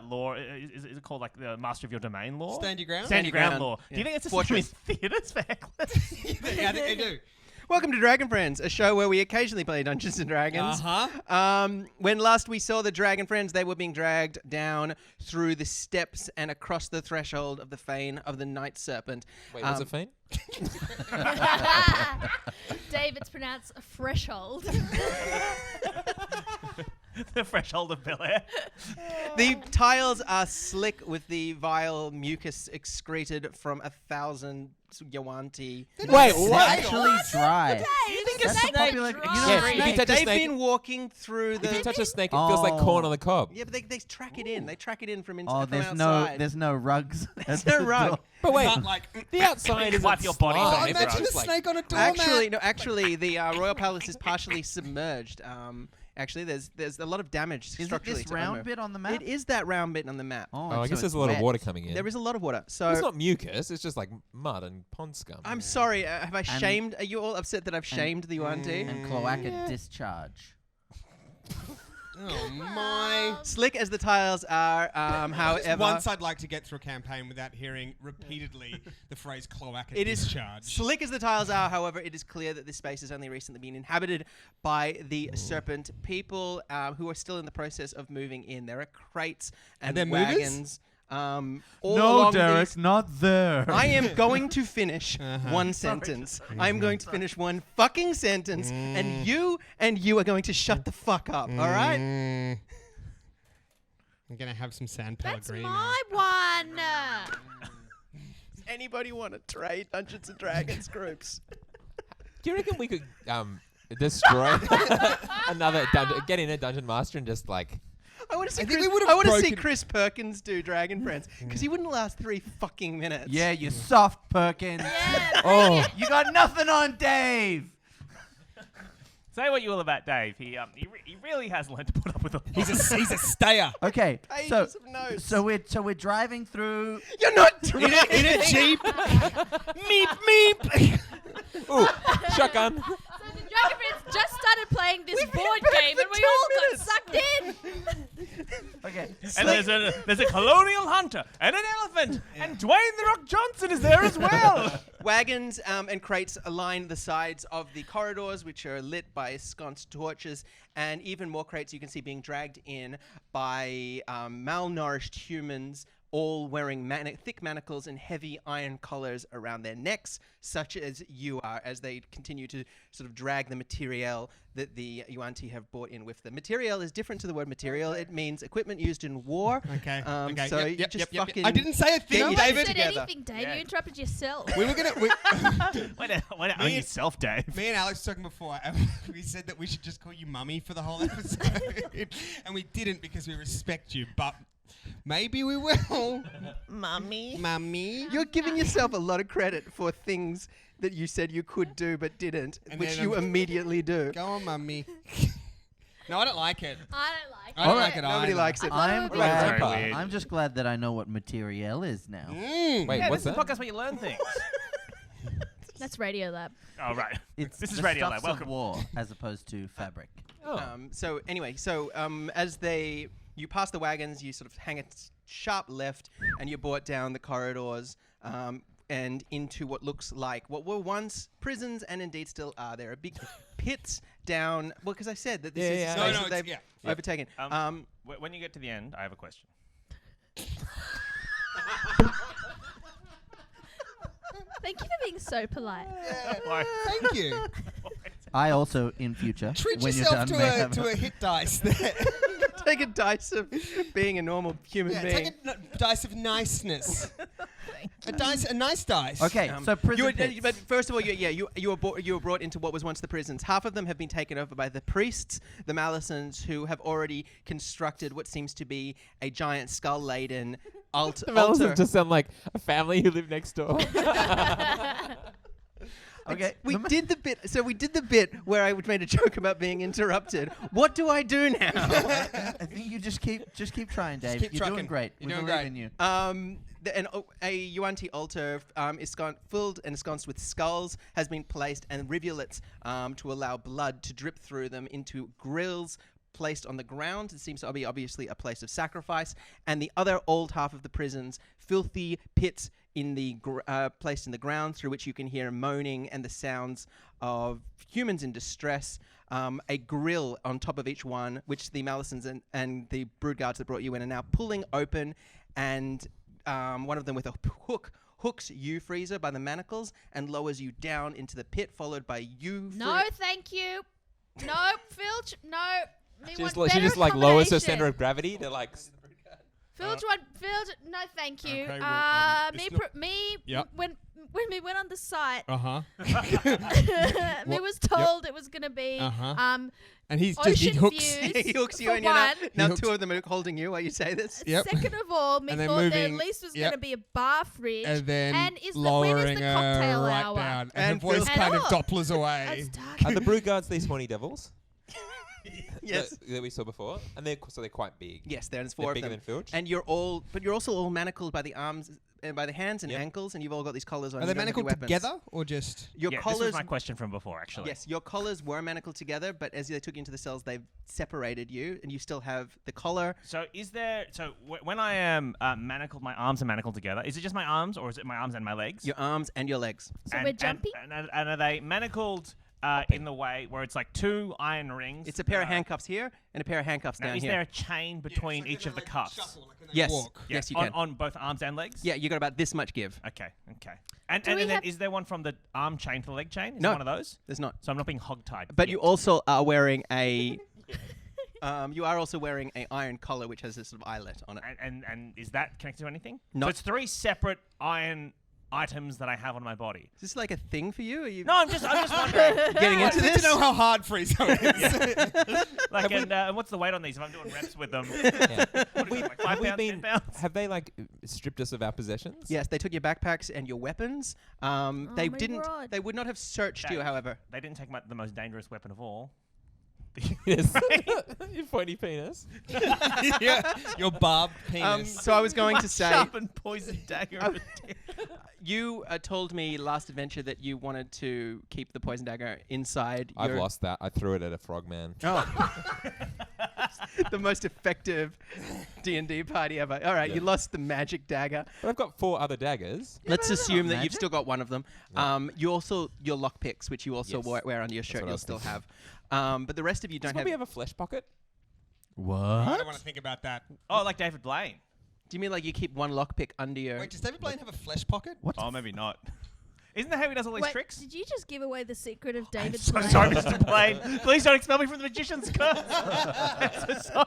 law. Is it called like the Master of Your Domain law? Stand your ground? Stand your ground ground. law. Do Yeah. you think it's the same in Fortress. theaters for hecklers? Yeah, I think they do. Welcome to Dragon Friends, a show where we occasionally play Dungeons and Dragons. When last we saw the Dragon Friends, they were being dragged down through the steps and across the threshold of the Fane of the Night Serpent. Wait, what's a feint? Dave, it's pronounced a threshold. The threshold of Bel Air. The tiles are slick with the vile mucus excreted from 1,000 Yawanti. Wait, It's what? actually dry. You think That's a snake popular- dry? you know, Yeah, snake- if you touch a They've snake, been walking through if you the. touch a snake, it feels like corn on the cob. Yeah, but they track it in. They track it in from Oh, inside. there's from no outside. rugs. There's no rug. But wait, But like, the outside is Wipe your body slime. on it, It's bro. imagine a just like- snake on a doormat. Actually, the Royal Palace is partially submerged. Actually, there's a lot of damage Is it structurally. this to round Omo. bit on the map? It is that round bit on the map. Oh, so I guess it's there's a lot of wet. water coming in. There is a lot of water. So It's not mucus. It's just like mud and pond scum. I'm sorry. Have I shamed? Are you all upset that I've shamed the Yuan-Ti? And cloaca discharge. Oh my. Slick as the tiles are, however, Once I'd like to get through a campaign without hearing repeatedly the phrase cloaca it is discharge. slick as the tiles are. However, it is clear that this space has only recently been inhabited by the serpent people, who are still in the process of moving in. There are crates and there movers? wagons. All along these- not there. I am going to finish one sentence. I'm going to finish one fucking sentence, and you are going to shut the fuck up. All right? I'm gonna have some San That's Pellegrino. my one. Does anybody want to trade Dungeons and Dragons groups? Do you reckon we could destroy another dungeon, get in a dungeon master and just like I want to see. I think Chris, we would've I want to see broken- Chris Perkins do Dragon Friends because he wouldn't last 3 fucking minutes. Yeah, you soft Perkins. Yeah, oh You got nothing on Dave. Say what you will about Dave. He really has learned to put up with all. He's a stayer. Okay, so Pages of notes. so we're driving through. You're not In a jeep. meep meep. ooh, shotgun. So the Dragon Friends just started playing this We've been board back game for and we 10 all minutes. got sucked in. Okay, And there's a colonial hunter and an elephant, and Dwayne the Rock Johnson is there as well. Wagons and crates line the sides of the corridors, which are lit by ensconced torches, and even more crates you can see being dragged in by malnourished humans, all wearing thick manacles and heavy iron collars around their necks, such as you are, as they continue to sort of drag the materiel that the Yuan-Ti have brought in with them. Materiel is different to the word material. It means equipment used in war. Okay. okay. So yep, you just yep. fucking I didn't say a thing, get your Nobody shit David. said together. anything, Dave. Yeah. You interrupted yourself. We were gonna. Why not own yourself, Dave? Me and Alex talking before, and we said that we should just call you Mummy for the whole episode, and we didn't because we respect you. But maybe we will, Mummy. Mummy. You're giving yourself a lot of credit for things that you said you could do but didn't, And which then you immediately do. Go on, Mummy. No, I don't like it. I don't like it. I don't like it Nobody either. likes it. I'm Very glad. weird. I'm just glad that I know what materiel is now. Mm. Wait, Yeah, what's this is that? a podcast where you learn things. That's Radiolab. Oh, right. It's This is the Radio stuffs Lab. of Welcome. war as opposed to fabric. Oh. So anyway, as you pass the wagons, you sort of hang a sharp left, and you're brought down the corridors and into what looks like what were once prisons, and indeed still are. There are big pits down. Well, because I said that this is Yeah. space No, that it's- they've yeah. overtaken. When you get to the end, I have a question. Thank you for being so polite. Why? Thank you. I also, in future, Treat when you're yourself done, may have to a hit dice there. Take a dice of being a normal human Yeah, being. take a dice of niceness. A nice dice. Okay, so prison pits. But first of all, you were brought into what was once the prisons. Half of them have been taken over by the priests, the Malisons, who have already constructed what seems to be a giant skull-laden altar. The Malisons just sound like a family who live next door. Okay, We did the bit. So we did the bit where I made a joke about being interrupted. What do I do now? I think you just keep trying, Dave. keep You're trucking. doing great. You're We doing believe great. in you. A Yuan-Ti altar is filled and ensconced with skulls, has been placed, and rivulets to allow blood to drip through them into grills placed on the ground. It seems to be obviously a place of sacrifice. And the other old half of the prison's filthy pits in the placed in the ground, through which you can hear moaning and the sounds of humans in distress. A grill on top of each one, which the Malisons and the brood guards that brought you in are now pulling open, and one of them with a hook hooks you, Freezer, by the manacles and lowers you down into the pit, followed by you. No, thank you. No, Filch. No. Me She want just better like lowers her accommodation. center of gravity to like. Filch, no, thank you. Okay, well, Me, it's not- me. Yep. When we went on the site, Uh-huh. me was told it was gonna be Uh-huh. And he ocean hooks. views. He hooks you, for and you're now, one. now hooks- two of them are holding you while you say this. Yep. Second of all, me And then thought there moving- at least was yep. gonna be a bar fridge. And then when is lowering the her cocktail right hour? down. And And her voice Phil- kind of And- dopplers That's away. dark. Are the brood guards these horny devils? Yes. That we saw before, and they're quite big. Yes, there's They're four of bigger them. than Filch. And you're also all manacled by the arms, by the hands and Yep. ankles, and you've all got these collars on. Are You they don't have your manacled weapons. together or just? Your Yeah, this collars. was my question from before, actually. Yes, your collars were manacled together, but as they took you into the cells, they've separated you, and you still have the collar. So is there? So when I am manacled, my arms are manacled together. Is it just my arms, or is it my arms and my legs? Your arms and your legs. So we're jumpy? And are they manacled in the way where it's like two iron rings? It's a pair of handcuffs here and a pair of handcuffs Now, down is here. there a chain between each of the cuffs? Yes. Walk. Yeah, Yes, you on, can. on both arms and legs. Yeah, you got about this much give. Okay. And Do we then have- is there one from the arm chain to the leg chain? Is No. there one of those? There's not. So I'm not being hogtied. But yet. you also are wearing a. You are also wearing a iron collar, which has this sort of eyelet on it. And is that connected to anything? No. So it's three separate iron items that I have on my body. Is this like a thing for you? Are you No, I'm just wondering. getting into I need this? to know how hard Friezo is. Like, and what's the weight on these? If I'm doing reps with them, Yeah. what is it, like 5 Have we pounds, 10 been? pounds? Have they like stripped us of our possessions? Yes, they took your backpacks and your weapons. They Oh my didn't. God. They would not have searched you, Dave. however. They didn't take the most dangerous weapon of all. Yes. Your pointy penis. Your barbed penis. So I was going to say, Sharpened poison dagger. of a dick. you told me last adventure that you wanted to keep the poison dagger inside. I've your lost that. I threw it at a frogman. Oh. The most effective D&D party ever. All right, Yeah. you lost the magic dagger. But I've got 4 other daggers. Let's assume that you've Magic? still got one of them. Yeah. You also your lockpicks, which you also Yes. wear under your shirt, what I you'll was still thinking. have. But the rest of you Does don't Bobby have. have a flesh pocket? I What? don't want to think about that. Oh, like David Blaine. Do you mean like you keep one lockpick under your? Wait, does David Blaine have a flesh pocket? What? Oh, maybe not. Isn't that how he does all these Wait, tricks? did you just give away the secret of David So Blaine? sorry, Mr. Blaine. Please don't expel me from the magician's curse. I'm so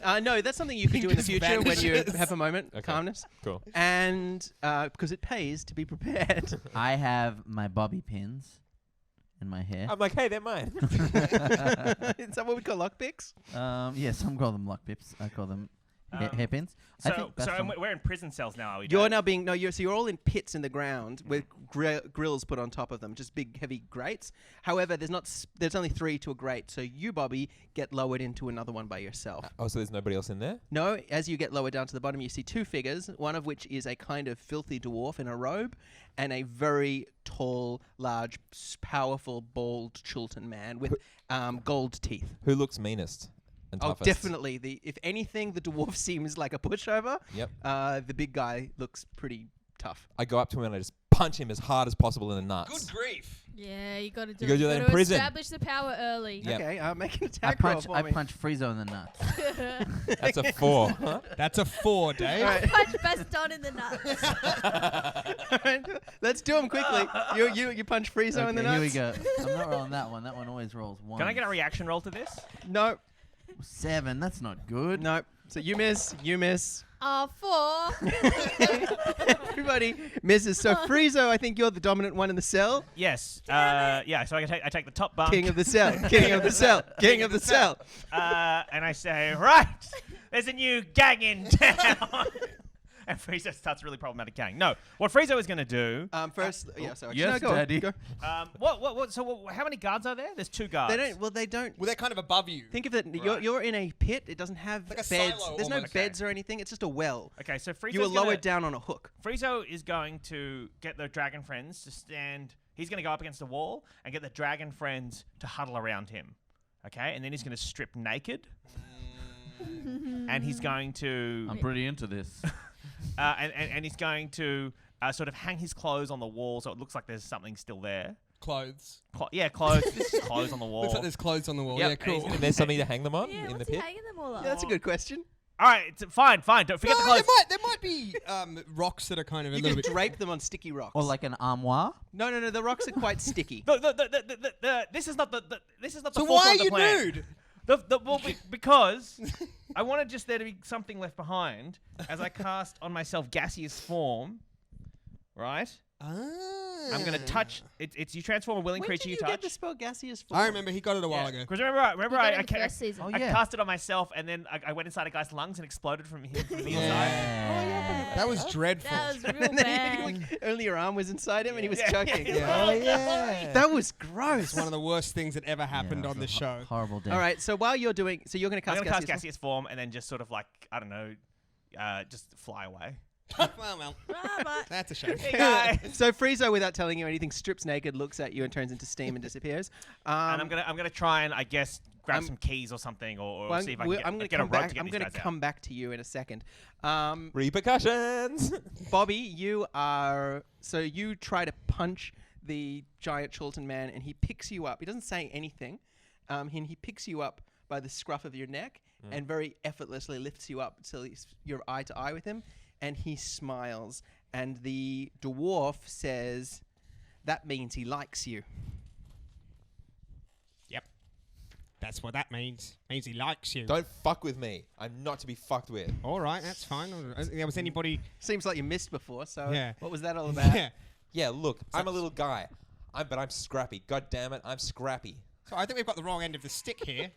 sorry. No, that's something you can do in the Just future when you vanishes. have a moment, Okay. calmness, Cool. and because it pays to be prepared. I have my bobby pins in my hair. I'm like, hey, they're mine. Is that what we call lockpicks? Yeah, some call them lock pips. I call them hairpins. I So, think that's so from- we're in prison cells now, are we? You're Dave? now being you're all in pits in the ground with grills put on top of them, just big heavy grates. However, there's only 3 to a grate, so you, Bobby, get lowered into another one by yourself. Oh, so there's nobody else in there? No, as you get lower down to the bottom, you see 2 figures, one of which is a kind of filthy dwarf in a robe, and a very tall, large, powerful, bald Chiltern man with gold teeth. Who looks meanest and Oh, toughest? definitely. If anything, the dwarf seems like a pushover. Yep. The big guy looks pretty tough. I go up to him and I just punch him as hard as possible in the nuts. Good grief. Yeah, you got to do You gotta it. do that You in gotta prison. establish the power early. Yep. Okay, make an I attack roll punch for I me. punch Friezo in the nuts. That's a 4. Huh? That's a 4, Dave. All right. Punch Baston in the nuts. All right, let's do them quickly. You punch Friezo in the nuts. Here we go. I'm not rolling that one. That one always rolls 1. Can I get a reaction roll to this? No, 7? That's not good. no. So you miss. You miss. 4. Everybody misses. So Friezo, I think you're the dominant one in the cell. Yes. Yeah. So I take the top bunk. King of the cell. King of the cell. King of the cell. And I say, right, there's a new gang in town. And Friezo starts a really problematic gang. No, what Friezo is going to do. First, yeah. Sorry. Yes, no, go on, Daddy. go. What? So how many guards are there? There's 2 guards. They don't. Well, they don't. Well, they're kind of above you. Think of it. You're in a pit. It doesn't have Like a beds. silo There's no almost. beds or anything. It's just a well. Okay, so Friezo's You were gonna- lowered down on a hook. Friezo is going to get the dragon friends to stand. He's going to go up against the wall and get the dragon friends to huddle around him. Okay, and then he's going to strip naked. And he's going to. I'm pretty into this. And he's going to sort of hang his clothes on the wall so it looks like there's something still there. Clothes. Clothes. Just clothes on the wall. Looks like there's clothes on the wall. Yep, Yeah, and cool. he's gonna- There's something to hang them on Yeah, in the what's he pit? hanging them all up? Yeah, that's a good question. All right, fine. Don't forget the clothes. There might be rocks that are kind of a You little can bit. drape them on sticky rocks. Or like an armoire. No. The rocks are quite sticky. This is not the So forefront why are of the you plan. nude? Because I wanted just there to be something left behind as I cast on myself gaseous form, right? I'm gonna touch. It's you transform a willing When creature did you you touch. get the spell gaseous form? I remember he got it a while ago. Because remember, You got it I in the first season. Oh, I yeah. cast it on myself, and then I went inside a guy's lungs and exploded from him from the inside. Yeah. That was dreadful. That was real And then bad. only your arm was inside him and he was Yeah. choking. Yeah. Oh, yeah. That was gross. It's one of the worst things that ever Yeah, happened it on was this a show. Horrible day. All right, so while you're doing, so you're going to I'm cast gonna cast gaseous gaseous form, and then just sort of like I don't know, just fly away. well, But that's a shame. Hey guys. So Friezo, without telling you anything, strips naked, looks at you, and turns into steam and disappears. And I'm gonna try and I guess grab I'm- some keys or something, or well, see if I I'm can gonna get a come rope back. to get I'm these gonna guys out. come back to you in a second. Repercussions. Bobby, you are so you try to punch the giant Chiltern man, and he picks you up. He doesn't say anything. He picks you up by the scruff of your neck and very effortlessly lifts you up until you're eye to eye with him, and he smiles. And the dwarf says, "That means he likes you." Yep. That's what that means. Means he likes you. Don't fuck with me. I'm not to be fucked with. All right, that's fine. I don't think there was anybody. Seems like you missed before. So Yeah. what was that all about? Yeah. Yeah, look, I'm a little guy. But I'm scrappy. God damn it, I'm scrappy. So I think we've got the wrong end of the stick here.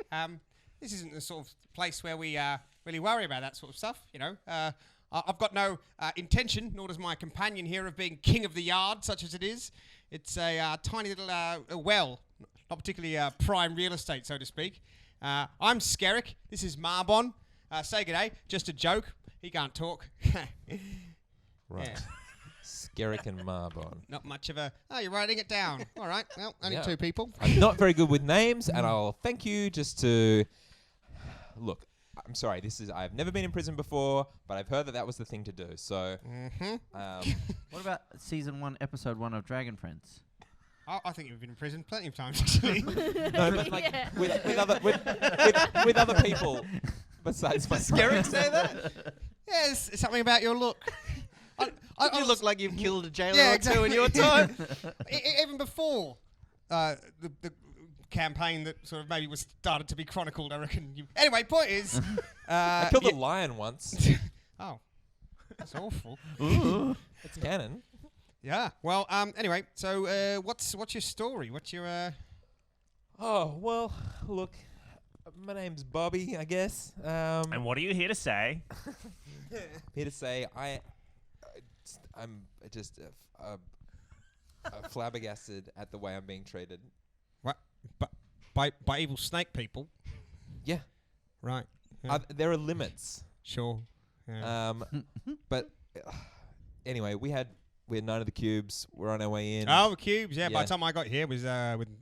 This isn't the sort of place where we really worry about that sort of stuff. You know, I've got no intention, nor does my companion here, of being king of the yard, such as it is. It's a tiny little well, not particularly prime real estate, so to speak. I'm Skerrick. This is Marbon. Say g'day. Just a joke. He can't talk. Right. Yeah. Skerrick and Marbon. Not much of a. Oh, you're writing it down. All right. Well, only Yeah. 2 people. I'm not very good with names, and I'll thank you just to look. I'm sorry. I've never been in prison before, but I've heard that was the thing to do. So, What about season 1, episode 1 of Dragon Friends? I think you've been in prison plenty of times, actually. no, but like Yeah. with other people besides my Skerrick say that? Yes, something about your look. You look like you've killed a jailer Yeah, or two in your exactly. time. Even before the campaign that sort of maybe was started to be chronicled, I reckon. Anyway, point is, I killed a lion once. Oh, that's awful. It's canon. Yeah. Well. Anyway, so what's your story? What's your Oh well, look. My name's Bobby, I guess. And what are you here to say? Here to say I'm just flabbergasted at the way I'm being treated. What? By evil snake people? Yeah. Right. Yeah. There are limits. Sure. Yeah. But anyway, we had 9 of the cubes. We're on our way in. Oh, the cubes. Yeah. By Yeah. the time I got here, was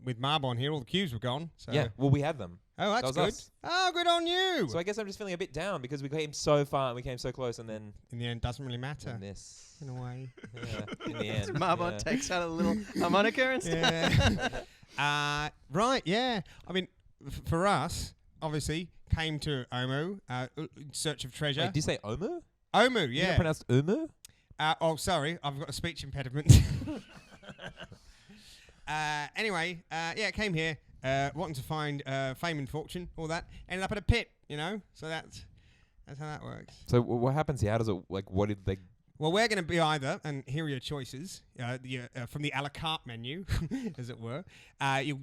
with Marbon here, all the cubes were gone. So. Yeah. Well, we had them. Oh, that's was good. us. Oh, good on you. So I guess I'm just feeling a bit down because we came so far and we came so close, and then In the end, doesn't really matter. and this. In a way. Yeah, in the end. Marbon yeah. takes out a little harmonica and stuff. Yeah. Right. Yeah. I mean, for us, obviously, came to Omu in search of treasure. Wait, did you say Omu? Omu. You Yeah. pronounced Umu? Oh, sorry. I've got a speech impediment. Anyway, yeah, came here wanting to find fame and fortune, all that. Ended up at a pit, you know. So that's how that works. So what happens here? How does it, like, what did they... Well, we're going to be either, and here are your choices, from the a la carte menu, as it were. You'll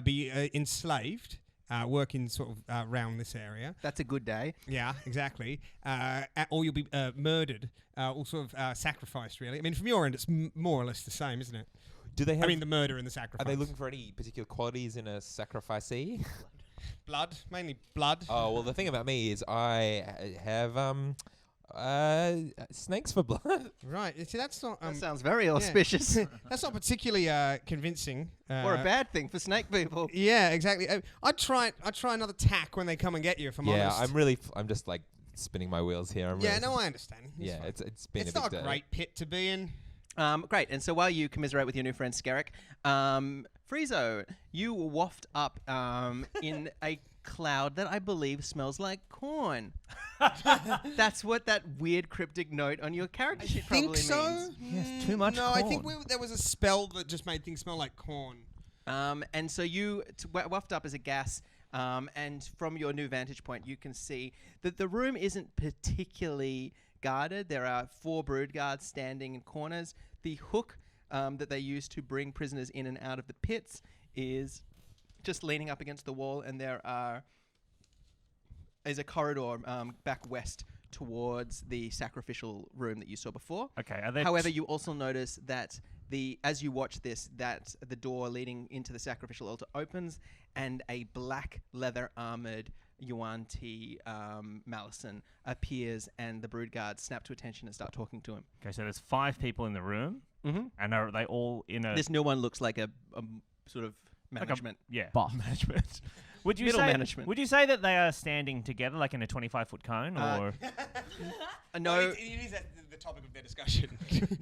be enslaved, working sort of around this area. That's a good day. Yeah, exactly. Or you'll be murdered, or sort of sacrificed, really. I mean, from your end, it's more or less the same, isn't it? Do they have... I mean, the murder and the are sacrifice. they looking for any particular qualities in a sacrificee? Blood, mainly blood. Oh, well, the thing about me is I have snakes for blood. Right. See, that's not. That sounds very auspicious. That's not particularly convincing. Or a bad thing for snake people. Yeah, exactly. I'd try another tack when they come and get you. If I'm Yeah, honest. I'm just like spinning my wheels here. I'm Yeah, really no, I understand. yeah, fine. it's been It's a big not day. a great pit to be in. Great. And so while you commiserate with your new friend Skerrick, Friezo, you waft up in a cloud that I believe smells like corn. That's what that weird cryptic note on your character sheet probably means. Yes, too much No, I think corn. there was a spell that just made things smell like corn. And so you waft up as a gas, and from your new vantage point, you can see that the room isn't particularly guarded. There are 4 brood guards standing in corners. The hook that they use to bring prisoners in and out of the pits is just leaning up against the wall, and is a corridor back west towards the sacrificial room that you saw before. Okay, are there However, you also notice that as you watch this, that the door leading into the sacrificial altar opens, and a black leather armored Yuan-Ti Malison appears, and the brood guards snap to attention and start talking to him. Okay, so there's 5 people in the room, Mm-hmm. and are they all in a This new one looks like a sort of like a- management. yeah, Boss. management. Would you Middle say management. Would you say that they are standing together, like in a 25-foot cone, or No, it is the topic of their discussion.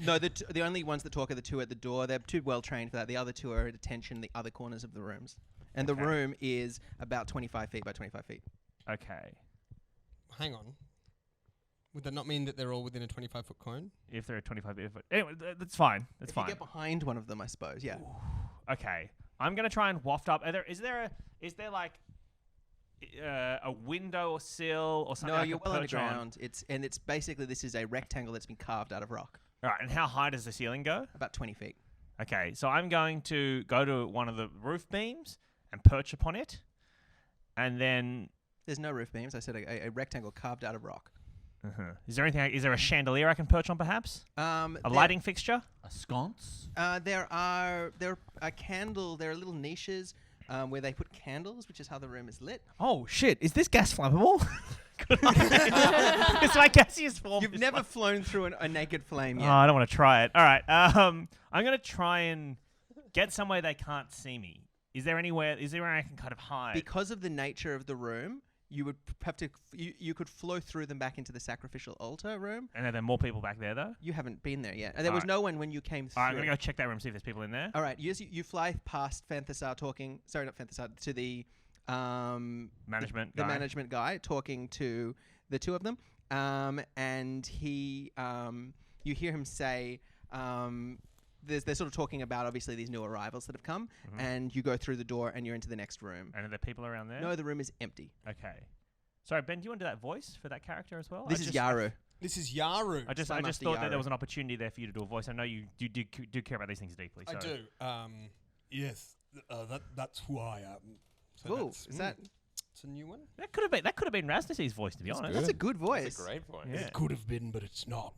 no. The only ones that talk are the 2 at the door. They're too well trained for that. The other 2 are at attention, the other corners of the rooms, and Okay. the room is about 25 feet by 25 feet. okay? Hang on. Would that not mean that they're all within a 25-foot cone? If they're a 25-foot, anyway, that's fine. That's If fine. you get behind one of them, I suppose. Yeah. Okay, I'm gonna try and waft up. Is there like a window or sill or something? No, I you're could well perch on? underground. It's basically this is a rectangle that's been carved out of rock, All right, and how high does the ceiling go? about 20 feet. Okay, so I'm going to go to one of the roof beams and perch upon it, and then There's no roof beams. I said a rectangle carved out of rock. is there anything? Is there a chandelier I can perch on, perhaps? A lighting fixture? A sconce? There are a candle. There are little niches where they put candles, which is how the room is lit. Oh shit! Is this gas flammable? It's like gaseous form. You've is never like- flown through a naked flame Oh, yet. I don't want to try it. All right. I'm gonna try and get somewhere they can't see me. Is there anywhere I can kind of hide? Because of the nature of the room, you would have to. You could flow through them back into the sacrificial altar room. And are there more people back there, though? You haven't been there yet. There was Alright. no one when you came through. All right, I'm gonna go check that room, see if there's people in there. All right, you fly past Fanthasar talking. Sorry, not Fanthasar. To the Management the guy. management guy talking to the 2 of them, and he you hear him say. They're sort of talking about obviously these new arrivals that have come, and you go through the door and you're into the next room. And are there people around there? No, the room is empty. Okay. Sorry, Ben. Do you want to do that voice for that character as well? This is Yaru. This is Yaru. I just Master thought that Yaru. there was an opportunity there for you to do a voice. I know you do care about these things deeply. So. I do. Yes, that's who I am. So Ooh, that's- is that? a new one? That could have been Rasnasi's voice, to be honest. That's a good voice. That's a great voice. Yeah. It could have been, but it's not.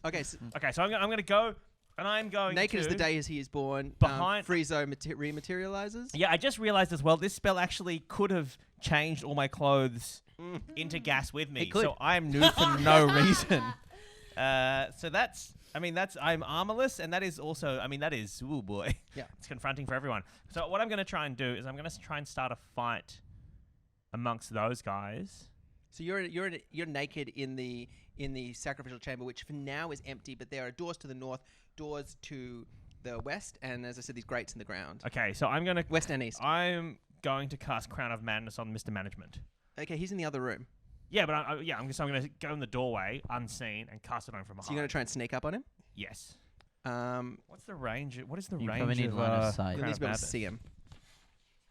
Okay, so Okay, so I'm gonna go, and I'm going naked to is the day as he is born. Behind- Friezo rematerializes. Yeah, I just realized as well. This spell actually could have changed all my clothes Mm. into gas with me. It could. So I am nude for no reason. So that's. I mean, I'm armorless, and that is also. I mean, that is. Ooh boy. Yeah. It's confronting for everyone. So what I'm going to try and do is I'm going to try and start a fight amongst those guys. So you're naked in the sacrificial chamber, which for now is empty, but there are doors to the north, doors to the west, and as I said, these grates in the ground. Okay, so I'm going to. West and east. I'm going to cast Crown of Madness on Mr. Management. Okay, he's in the other room. Yeah, but I'm going to go in the doorway unseen and cast it on from behind. So you're going to try and sneak up on him. Yes. Um, What's the range? What is the You range probably need of line of sight. you'll Crown need of to be able to Madness? see him.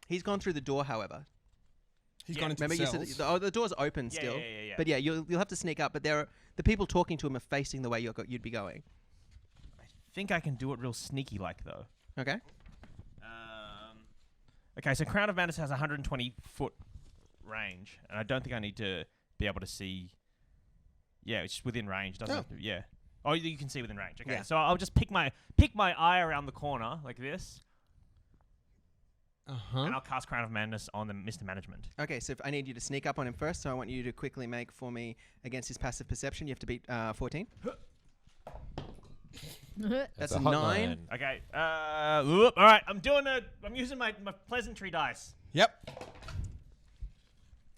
He's gone through the door, however. He's Yeah. gone into Remember, you cells. said the door's open Yeah, still. yeah. But yeah, you'll have to sneak up. But the people talking to him are facing the way you'd be going. Think I can do it real sneaky like though. Okay. Okay, so Crown of Madness has 120 foot range, and I don't think I need to be able to see. Yeah, it's just within range, doesn't Oh. it? Yeah. Oh, you can see within range. Okay, Yeah. so I'll just pick my eye around the corner like this, and I'll cast Crown of Madness on the Mr. Management. Okay, so if I need you to sneak up on him first, so I want you to quickly make for me against his passive perception. You have to beat 14. That's a a hot 9. nine. Okay. All right. I'm using my pleasantry dice. Yep.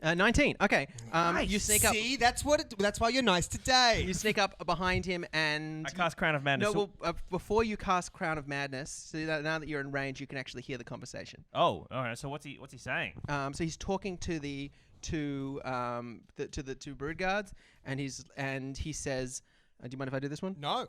19. Okay. You Nice. sneak up. See, that's why you're nice today. You sneak up behind him and. I cast Crown of Madness. No, well, before you cast Crown of Madness, so that now that you're in range, you can actually hear the conversation. Oh, all right. So what's he saying? So he's talking to the two brood guards, and he says, "Do you mind if I do this one?" No.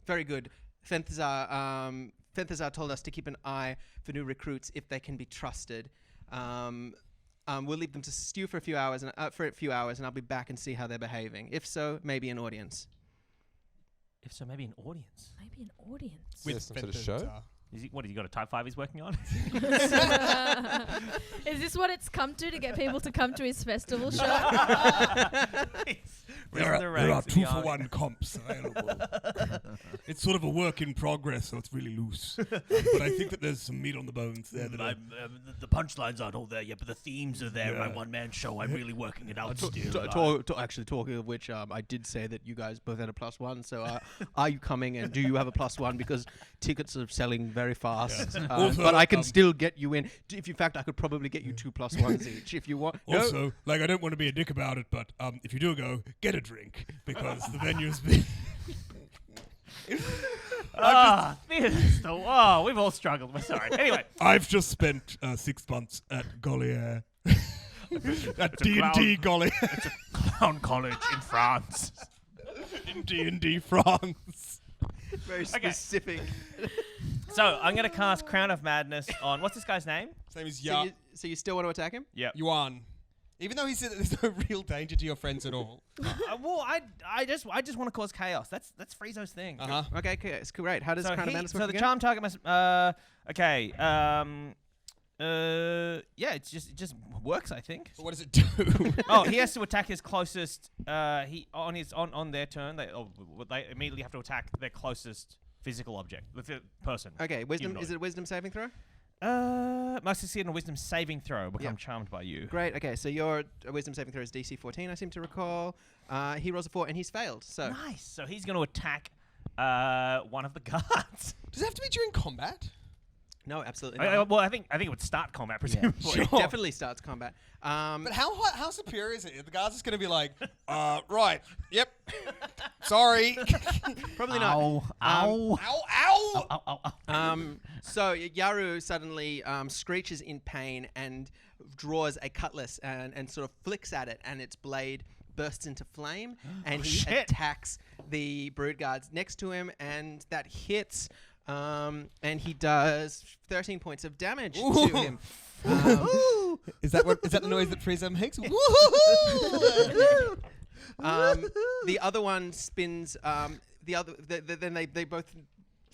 Very good. Fenthazar told us to keep an eye for new recruits if they can be trusted. We'll leave them to stew for a few hours, and I'll be back and see how they're behaving. If so, maybe an audience. If so, maybe an audience. Maybe an audience. With some sort of show? Is he? What has he got? A Type 5 he's working on? Is this what it's come to get people to come to his festival show? There are 2-for-1 comps available. It's sort of a work in progress, so it's really loose. But I think that there's some meat on the bones there. That the punchlines aren't all there yet, but the themes are there. Yeah. My one-man show. I'm really working it out still. Actually, talking of which, I did say that you guys both had a +1. So, are you coming, and do you have a +1? Because tickets are selling very fast. Also, but I can still get you in. In fact, I could probably get you 2 +1s each if you want. also, like, I don't want to be a dick about it, but if you do go, get a drink because the venue's been. We've all struggled. We're sorry. Anyway, I've just spent 6 months at Goliath. At D&D Goliath. Clown College in France. In D&D France. Very specific. So I'm going to cast Crown of Madness on. What's this guy's name? His name is So you still want to attack him? Yep. Yuan. Even though he said that there's no real danger to your friends at all. Well, I just want to cause chaos. That's Friezo's thing. Okay, it's great. How does Crown of Madness work so the again? charm target must. Okay. Yeah, it just works, I think. But what does it do? Oh, he has to attack his closest. On their turn, they immediately have to attack their closest physical object, the person. Okay, wisdom. humanoid. Is it a wisdom saving throw? Must succeed on a wisdom saving throw. Become Yeah. charmed by you. Great. Okay, so your wisdom saving throw is DC 14. I seem to recall. He rolls a 4 and he's failed. So Nice. So he's going to attack one of the guards. Does it have to be during combat? no, absolutely I not. think it would start combat presumably. It definitely starts combat. But how superior is it? The guy's just going to be like, right, yep, sorry. Probably not. Ow. Ow, ow. Ow, ow, ow. So Yaru suddenly screeches in pain and draws a cutlass and sort of flicks at it, and its blade bursts into flame, and he shit. attacks the brood guards next to him, and that hits. And he does 13 points of damage to him. Is that the noise that Frieza makes? The other one spins. Then they both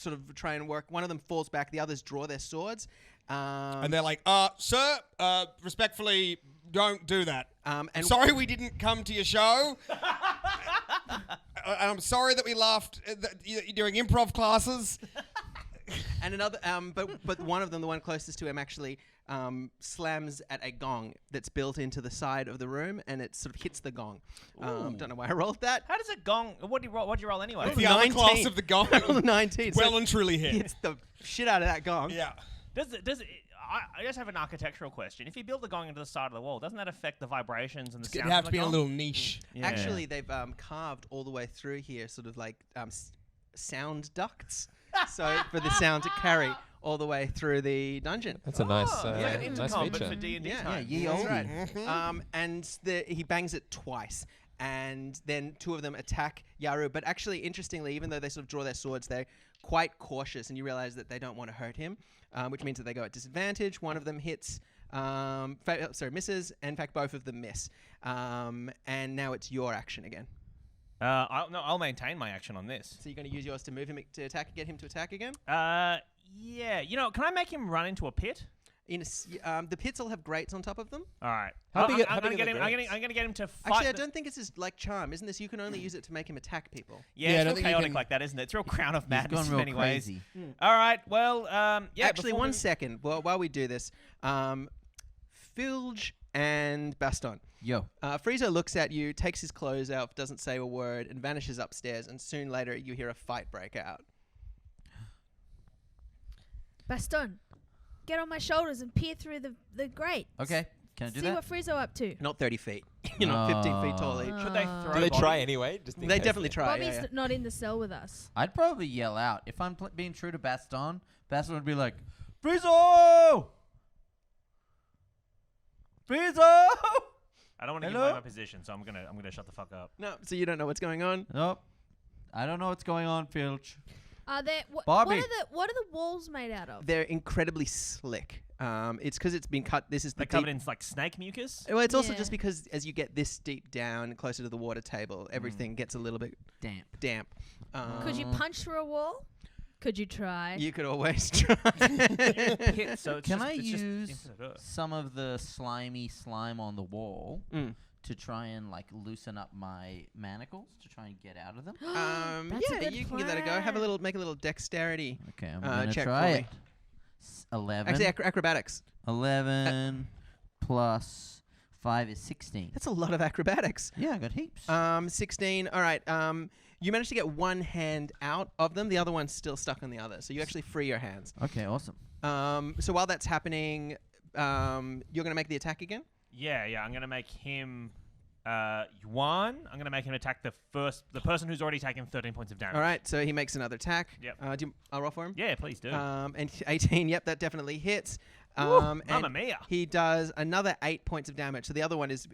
sort of try and work. One of them falls back. The others draw their swords. And they're like, sir, respectfully, don't do that. And Sorry we didn't come to your show. I'm sorry that we laughed during improv classes. And another, but one of them, the one closest to him, actually slams at a gong that's built into the side of the room, and it sort of hits the gong. Don't know why I rolled that. How does it gong? What do you roll? What do you roll anyway? It's the other 19. class of the gong. I rolled a 19. Well so and truly it hit. hits the shit out of that gong. Yeah. Does it? I just have an architectural question. If you build the gong into the side of the wall, doesn't that affect the vibrations and the It'd sound? have of to the be in a gong? little niche. Yeah. Actually, they've carved all the way through here, sort of like sound ducts, so for the sound to carry all the way through the dungeon. That's a nice, It's like an nice intercom, but feature. for D&D Yeah. time. ye That's olde. right. And he bangs it twice. And then two of them attack Yaru. But actually, interestingly, even though they sort of draw their swords, they're quite cautious. And you realize that they don't want to hurt him, which means that they go at disadvantage. One of them hits, misses. In fact, both of them miss. And now it's your action again. I'll maintain my action on this. So you're going to use yours to move him to attack, get him to attack again? Yeah. You know, can I make him run into a pit? The pits all have grates on top of them. All right. How I'm big gonna are get the him. grates? I'm gonna get him to fight. Actually, I don't think this is like charm, isn't this? You can only use it to make him attack people. Yeah, Yeah, I it's don't real think you chaotic can- like that, isn't it? It's real crown of He's madness gone in real many ways. crazy. All right. Well, yeah. Actually, before one we- second. While we do this, Filge and Baston. Yo. Friezo looks at you, takes his clothes off, doesn't say a word, and vanishes upstairs. And soon later, you hear a fight break out. Baston, get on my shoulders and peer through the grate. Okay. Can I do See that? what Friezo up to. Not 30 feet. You're not 15 feet tall each. Should they throw? Do they Bobby? try anyway? Just in They case definitely try. Bobby's Yeah, yeah. not in the cell with us. I'd probably yell out. If I'm being true to Baston, Baston would be like, Friezo! Friezo! I don't want to give Hello? away my position, so I'm gonna shut the fuck up. No, so you don't know what's going on. Nope. I don't know what's going on, Filch. Are there? Bobby. What are the walls made out of? They're incredibly slick. It's because it's been cut. This is the They're covered deep. in like snake mucus. Well, it's also Yeah. just because as you get this deep down, closer to the water table, everything gets a little bit Damn. damp. Could you punch through a wall? Could you try? You could always try. Pit, so it's Can just, I it's just use infinite earth. some of the slimy slime on the wall Mm. to try and like loosen up my manacles to try and get out of them? That's a Yeah, good you can give that a go. Have a plan. little, make a little dexterity. Okay, I'm gonna check try for it. 11. Actually, acrobatics. 11 plus 5 is 16. That's a lot of acrobatics. Yeah, I got heaps. 16. All right. You managed to get one hand out of them. The other one's still stuck on the other. So you actually free your hands. Okay, awesome. So while that's happening, you're gonna make the attack again. Yeah. I'm gonna make him Yuan. I'm gonna make him attack the person who's already taken 13 points of damage. All right. So he makes another attack. Yep. I'll roll for him. Yeah, please do. And 18. Yep, that definitely hits. Mamma And mia. he does another 8 points of damage. So the other one is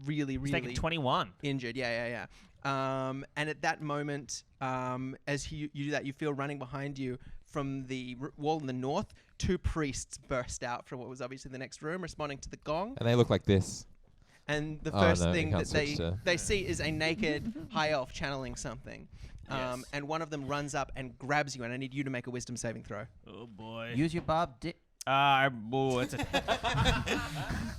really, He's taking really 21. injured. Yeah. And at that moment, as you do that, you feel running behind you from the wall in the north, 2 priests burst out from what was obviously the next room, responding to the gong. And they look like this. And the Oh, first no, we thing can't that switch to- they see is a naked high elf channeling something. Yes. And one of them runs up and grabs you, and I need you to make a wisdom saving throw. Oh boy. Use your Bob Dick. It's a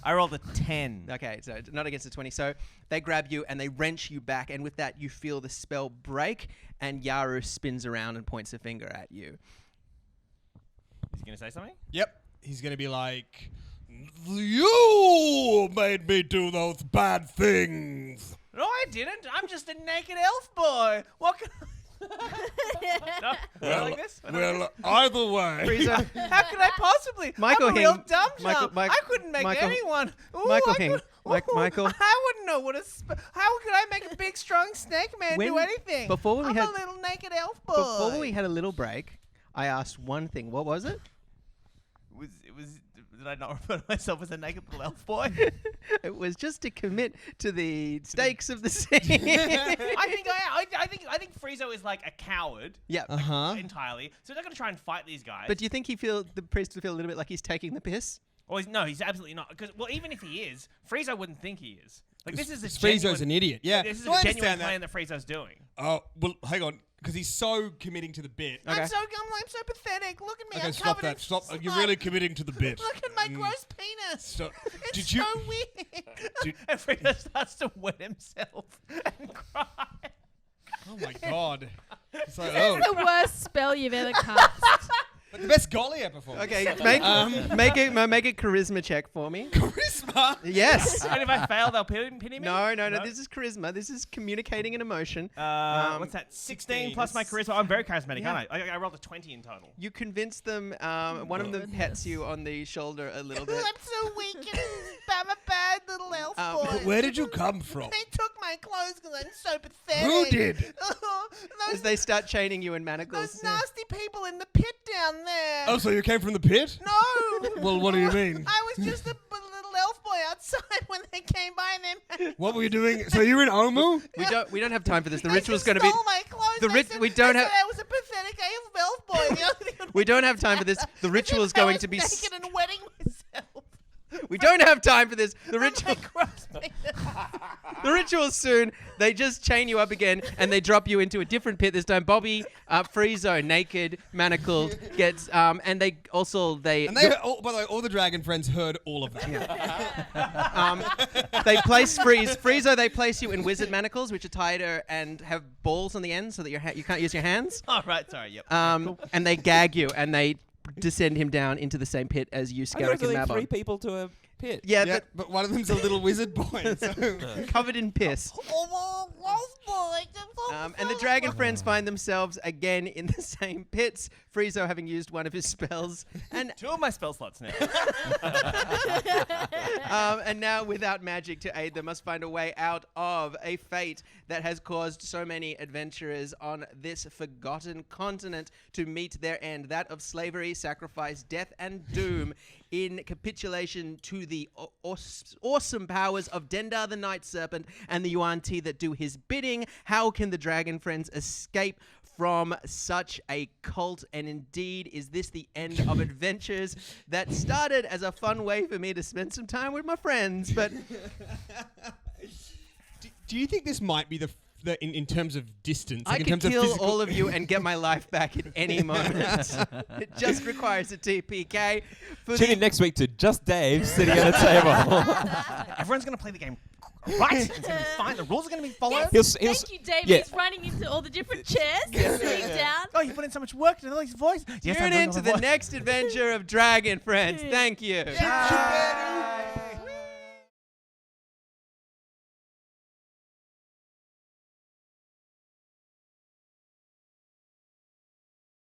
I rolled a 10. Okay, so not against a 20. So they grab you and they wrench you back, and with that, you feel the spell break, and Yaru spins around and points a finger at you. Is he gonna say something? Yep. He's going to be like, you made me do those bad things. No, I didn't. I'm just a naked elf boy. What can No, like this? Well, either way. Frieza, How could I possibly? Michael I'm a real Hing- dumb Michael- chump. Mike- I couldn't make Michael- anyone. Ooh, Michael I Hing- could- Michael- I wouldn't know what how could I make a big, strong snake man do When- anything? before we I'm had- a little naked elf boy. before we had a little break, I asked one thing. What was it? It was. Did I not refer to myself as a naked little elf boy? It was just to commit to the stakes of the scene. I think Friezo is like a coward Yeah. Uh-huh. entirely. So they're not gonna try and fight these guys. But do you think the priest would feel a little bit like he's taking the piss? Or no, he's absolutely not. Because even if he is, Friezo wouldn't think he is. Like this is a Friezo's genuine- an idiot. Yeah. This is No, a I genuine understand plan that Friezo's doing. Oh, well, hang on. because he's so committing to the bit. Okay. I'm so pathetic. Look at me. Okay, I'm stop covered that. in Stop. You're smut. really committing to the bit. Look at my gross penis. Stop. It's Did you? so weird. And Frida starts to wet himself and cry. Oh my god. It's like, It's the worst spell you've ever cast. but the best golly ever for me. Okay, make a charisma check for me. Charisma. Yes. And if I fail, they'll pin me? No. This is charisma. This is communicating an emotion. What's that? 16 plus my charisma. I'm very charismatic, Yeah. aren't I? I rolled a 20 in total. You convince them. One of them pets you on the shoulder a little bit. I'm so weak and I'm a bad little elf boy. But where did you come from? They took my clothes because I'm so pathetic. Who did? As those they start chaining you in manacles. those nasty people in the pit down there. Oh, so you came from the pit? No. Well, what do you mean? I was just a little elf boy outside when they came by and they What were you doing? So you were in Omu? We don't have time for this. The They ritual's just going to be. stole my clothes. the They rit- said- we don't they have- said I was a pathetic elf boy. The only thing We don't have time for this. The ritual is I going was to be. naked and wetting myself. We don't have time for this. The ritual. My gross penis. The ritual soon. They just chain you up again and they drop you into a different pit. This time, Bobby, Friezo, naked, manacled, gets and they also they. And they, by the way, all the dragon friends heard all of that. They place Friezo. They place you in wizard manacles, which are tighter and have balls on the end, so that you can't use your hands. Oh, right. Sorry. Yep. And they gag you and they descend him down into the same pit as you, I Skerrick and only 3 Mabon. people to a pit. Yeah, Yeah, but one of them's a little wizard boy. So. but covered in piss. Oh, elf boy. And the dragon friends find themselves again in the same pits. Friezo having used one of his spells, and 2 of my spell slots now. and now without magic to aid them, must find a way out of a fate that has caused so many adventurers on this forgotten continent to meet their end, that of slavery, sacrifice, death, and doom. In capitulation to the awesome powers of Dendar the Night Serpent and the Yuan Ti that do his bidding, how can the dragon friends escape from such a cult? And indeed, is this the end of adventures that started as a fun way for me to spend some time with my friends? But Do you think this might be the in terms of distance? I Like in could terms of kill physical- all of you and get my life back at any moment. It just requires a TPK. For Tune in next week to Just Dave sitting at a table. Everyone's going to play the game right. It's going to be fine. The rules are going to be followed. Yes, He'll thank you, David. yeah. He's running into all the different chairs, sitting down. Oh, you put in so much work into all his voice. Yes, I'm Tune doing in all to the the voice. next adventure of Dragon Friends. Thank you. Bye.